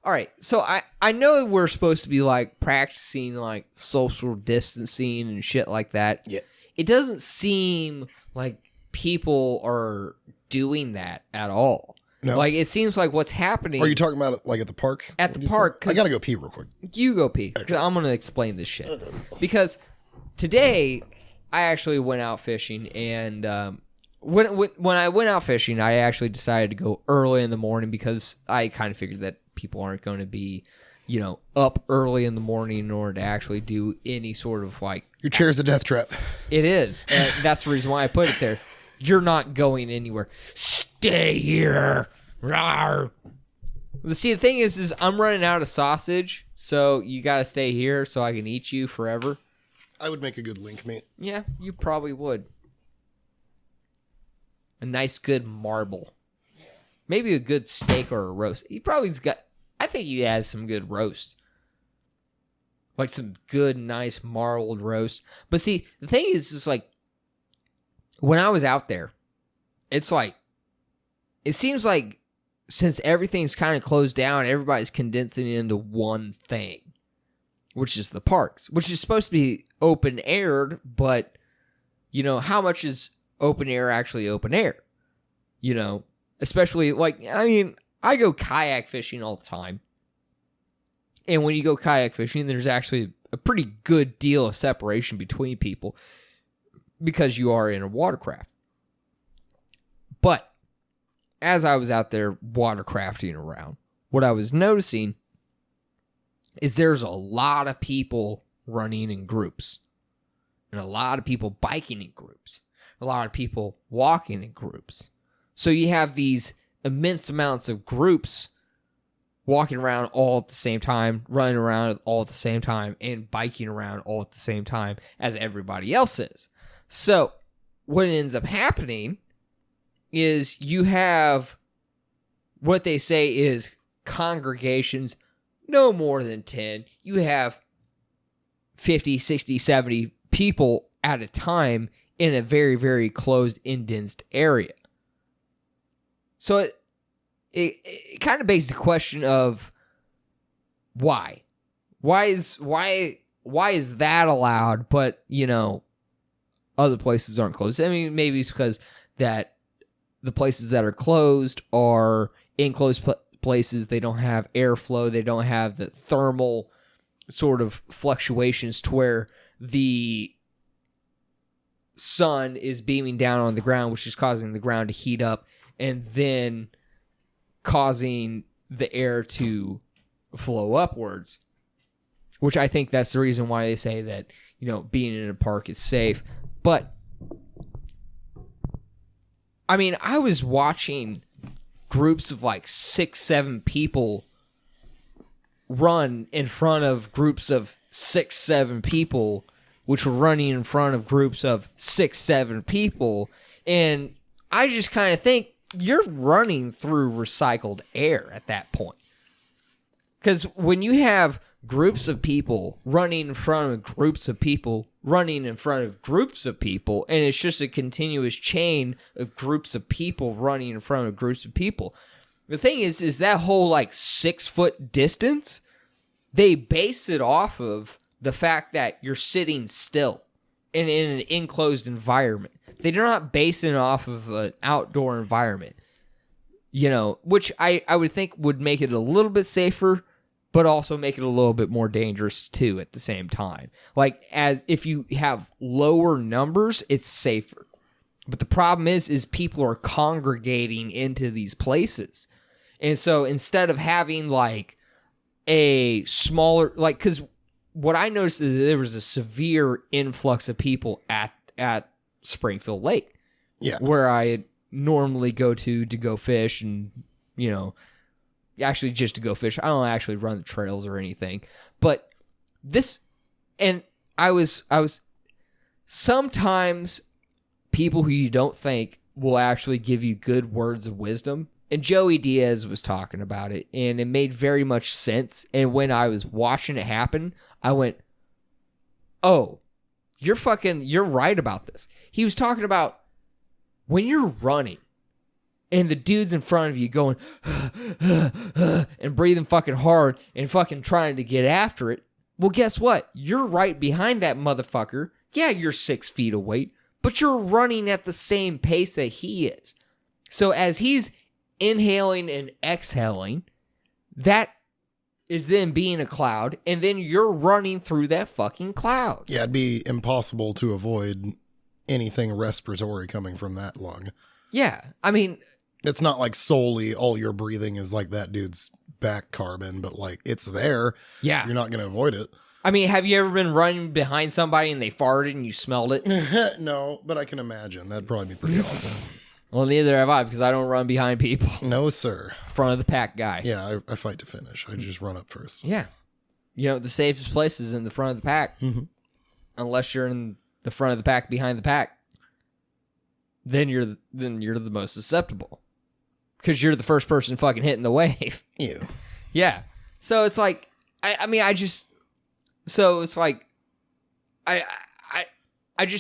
all right, so I know we're supposed to be, like, practicing, like, social distancing and shit like that. Yeah. It doesn't seem like people are doing that at all. No. Like, it seems like what's happening... Are you talking about it, like, at the park? At the park. I gotta go pee real quick. You go pee. Okay. I'm going to explain this shit. Because today, I actually went out fishing, and when I went out fishing, I actually decided to go early in the morning because I kind of figured that people aren't going to be, up early in the morning in order to actually do any sort of like... Your chair's a death trap. It is. And that's the reason why I put it there. You're not going anywhere. Stay here. Rawr. See, the thing is I'm running out of sausage, so you got to stay here so I can eat you forever. I would make a good link meat. Yeah, you probably would. A nice good marble. Maybe a good steak or a roast. I think he has some good roast. Like some good, nice marbled roast. But see, the thing is like, when I was out there, it's like, it seems like since everything's kind of closed down, everybody's condensing it into one thing, which is the parks, which is supposed to be open aired, but, how much is open air actually open air? Especially, I go kayak fishing all the time. And when you go kayak fishing, there's actually a pretty good deal of separation between people because you are in a watercraft. But as I was out there watercrafting around, what I was noticing is there's a lot of people running in groups. And a lot of people biking in groups. A lot of people walking in groups. So you have these immense amounts of groups walking around all at the same time, running around all at the same time, and biking around all at the same time as everybody else is. So what ends up happening is you have what they say is congregations no more than 10. You have 50, 60, 70 people at a time in a very, very closed, indensed area. So it kind of begs the question of why? Why is that allowed, but, other places aren't closed? I mean, maybe it's because that the places that are closed are enclosed places. They don't have airflow. They don't have the thermal sort of fluctuations to where the sun is beaming down on the ground, which is causing the ground to heat up and then causing the air to flow upwards, which I think that's the reason why they say that, being in a park is safe. But I mean, I was watching groups of like 6, 7 people run in front of groups of 6, 7 people, which were running in front of groups of 6, 7 people. And I just kind of think you're running through recycled air at that point. Because when you have groups of people running in front of groups of people, running in front of groups of people, and it's just a continuous chain of groups of people running in front of groups of people. The thing is that whole like 6-foot distance, they base it off of the fact that you're sitting still and in an enclosed environment. They're not basing it off of an outdoor environment, which I would think would make it a little bit safer, but also make it a little bit more dangerous too at the same time. Like, as if you have lower numbers, it's safer. But the problem is people are congregating into these places. And so instead of having like a smaller, like, because what I noticed is there was a severe influx of people at Springfield Lake. Yeah. Where I normally go to go fish and, actually just to go fish. I don't actually run the trails or anything. But this, and I was sometimes people who you don't think will actually give you good words of wisdom. And Joey Diaz was talking about it, and it made very much sense. And when I was watching it happen, I went, oh, you're right about this. He was talking about when you're running and the dude's in front of you going and breathing fucking hard and fucking trying to get after it. Well, guess what? You're right behind that motherfucker. Yeah, you're 6 feet away, but you're running at the same pace that he is. So as he's inhaling and exhaling, that is then being a cloud, and then you're running through that fucking cloud. Yeah, it'd be impossible to avoid anything respiratory coming from that lung. Yeah, I mean, it's not like solely all your breathing is like that dude's back carbon, but like it's there. Yeah. You're not going to avoid it. I mean, have you ever been running behind somebody and they farted and you smelled it? No, but I can imagine. That'd probably be pretty awesome. Well, neither have I, because I don't run behind people. No, sir. Front of the pack guy. Yeah, I fight to finish. I just run up first. Yeah. The safest place is in the front of the pack. Mm-hmm. Unless you're in the front of the pack behind the pack. Then you're the most susceptible. Because you're the first person fucking hitting the wave. Ew. Yeah. So it's like, I just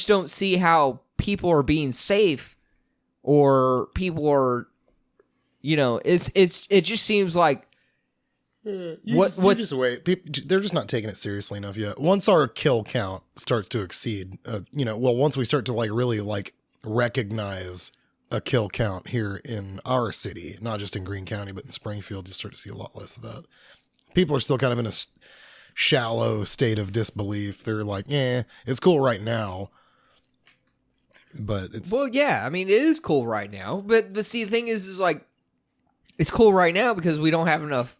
don't see how people are being safe, or people are, it just seems like just wait. They're just not taking it seriously enough yet. Once our kill count starts to exceed, once we start to like really like recognize a kill count here in our city, not just in Greene County, but in Springfield, you start to see a lot less of that. People are still kind of in a shallow state of disbelief. They're like, it's cool right now. But it's... Well, yeah, I mean, it is cool right now. But see, the thing is like, it's cool right now because we don't have enough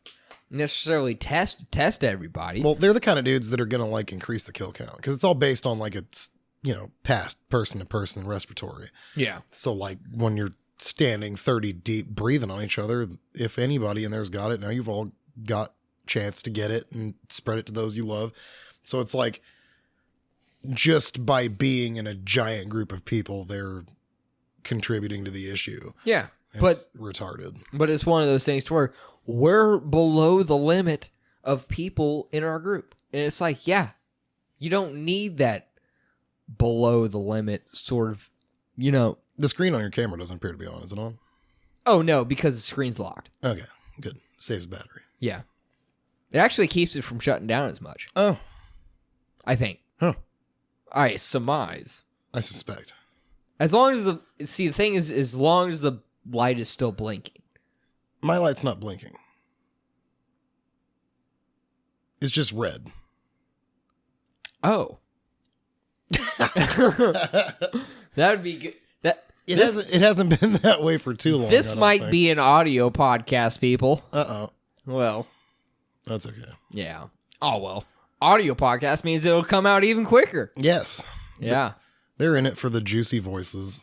necessarily test everybody. Well, they're the kind of dudes that are going to like increase the kill count because it's all based on like it's, past person to person respiratory. Yeah. So like when you're standing 30 deep breathing on each other, if anybody in there's got it, now you've all got chance to get it and spread it to those you love. So it's like, just by being in a giant group of people, they're contributing to the issue. Yeah. It's retarded. But it's one of those things to where we're below the limit of people in our group. And it's like, yeah, you don't need that below the limit sort of, The screen on your camera doesn't appear to be on. Is it on? Oh, no, because the screen's locked. Okay, good. Saves battery. Yeah. It actually keeps it from shutting down as much. Oh. I think. Huh. I surmise. I suspect. As long as the thing is, as long as the light is still blinking. My light's not blinking. It's just red. Oh. That would be good. It hasn't been that way for too long. This might be an audio podcast, people. Uh-oh. Well. That's okay. Yeah. Oh, well. Audio podcast means it'll come out even quicker. Yes. Yeah. They're in it for the juicy voices.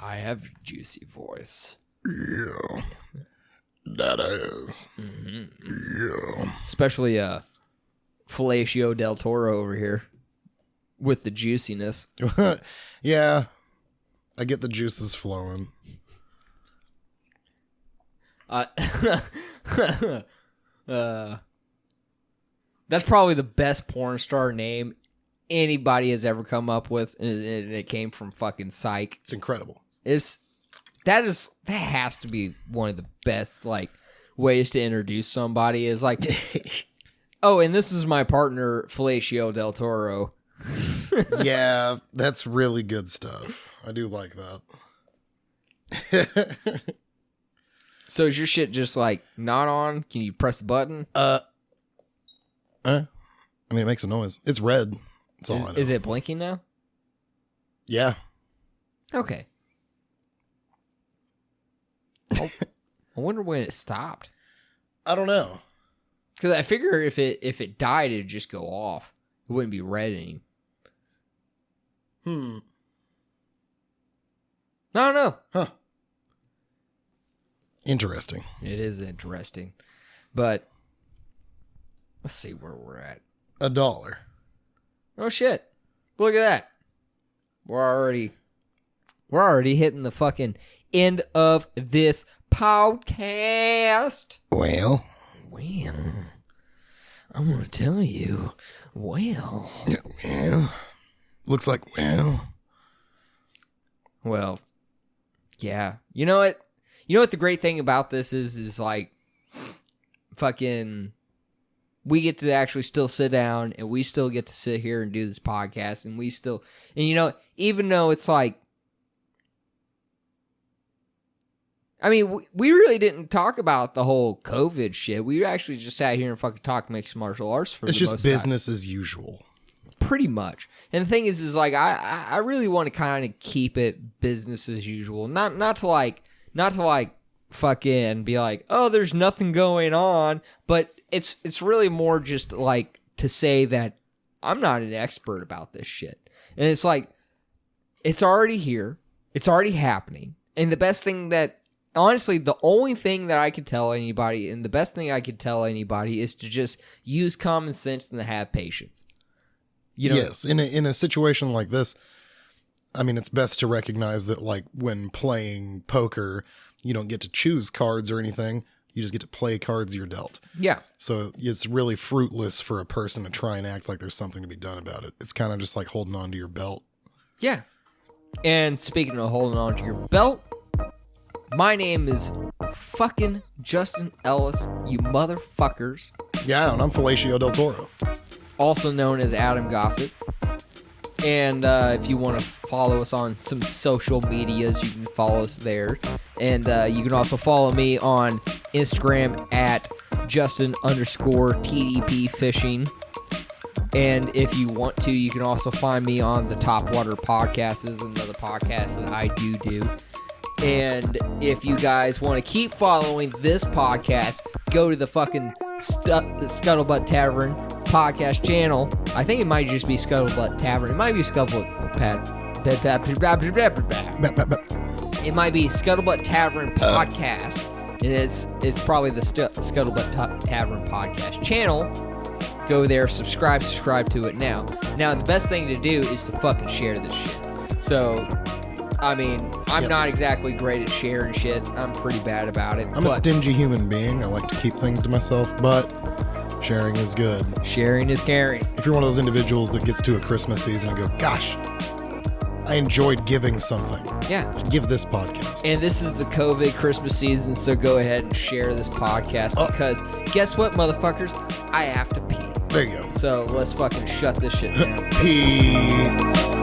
I have juicy voice. Yeah. That is. Mm-hmm. Yeah. Especially Fellatio del Toro over here with the juiciness. Yeah. I get the juices flowing. That's probably the best porn star name anybody has ever come up with, and it came from fucking Psych. It's incredible. That has to be one of the best like ways to introduce somebody is like, oh, and this is my partner Fellatio del Toro. Yeah, that's really good stuff. I do like that. So is your shit just like not on? Can you press the button? I mean, it makes a noise. It's red. That's all I know. Is it blinking now? Yeah. Okay. I wonder when it stopped. I don't know. Because I figure if it died, it'd just go off. It wouldn't be red anymore. I don't know. Huh. Interesting. It is interesting. But let's see where we're at. $1. Oh shit. Look at that. We're already hitting the fucking end of this podcast. Well, I'm gonna tell you. Well, looks like Well, yeah. You know what? You know what the great thing about this is like, fucking, we get to actually still sit down and we still get to sit here and do this podcast and you know, even though it's like, I mean, we really didn't talk about the whole COVID shit. We actually just sat here and fucking talked mixed martial arts for the most just business as usual. Pretty much. And the thing is like, I really want to kind of keep it business as usual. Not to like fucking be like, oh, there's nothing going on. But it's really more just like to say that I'm not an expert about this shit. And it's like, it's already here. It's already happening. And the best thing that, honestly, the only thing that I could tell anybody, and the best thing I could tell anybody is to just use common sense and to have patience. You know? Yes, in a situation like this, I mean, it's best to recognize that, like, when playing poker, you don't get to choose cards or anything. You just get to play cards you're dealt. Yeah. So it's really fruitless for a person to try and act like there's something to be done about it. It's kind of just like holding on to your belt. Yeah. And speaking of holding on to your belt, my name is fucking Justin Ellis, you motherfuckers. Yeah, and I'm Fellatio del Toro. Also known as Adam Gossett. And if you want to follow us on some social medias, you can follow us there. And you can also follow me on Instagram at Justin_TDP Fishing. And if you want to, you can also find me on the Top Water Podcast. This is another podcast that I do. And if you guys want to keep following this podcast, go to the fucking the Scuttlebutt Tavern podcast channel. I think it might just be Scuttlebutt Tavern. It might be Scuttlebutt It might be Scuttlebutt Tavern podcast, and it's probably the Scuttlebutt Tavern podcast channel. Go there, subscribe to it now. Now the best thing to do is to fucking share this shit. So, I mean, I'm not exactly great at sharing shit. I'm pretty bad about it. I'm a stingy human being. I like to keep things to myself, but sharing is good. Sharing is caring. If you're one of those individuals that gets to a Christmas season and go, gosh, I enjoyed giving something. Yeah. Give this podcast. And this is the COVID Christmas season, so go ahead and share this podcast because guess what, motherfuckers? I have to pee. There you go. So let's fucking shut this shit down. Peace.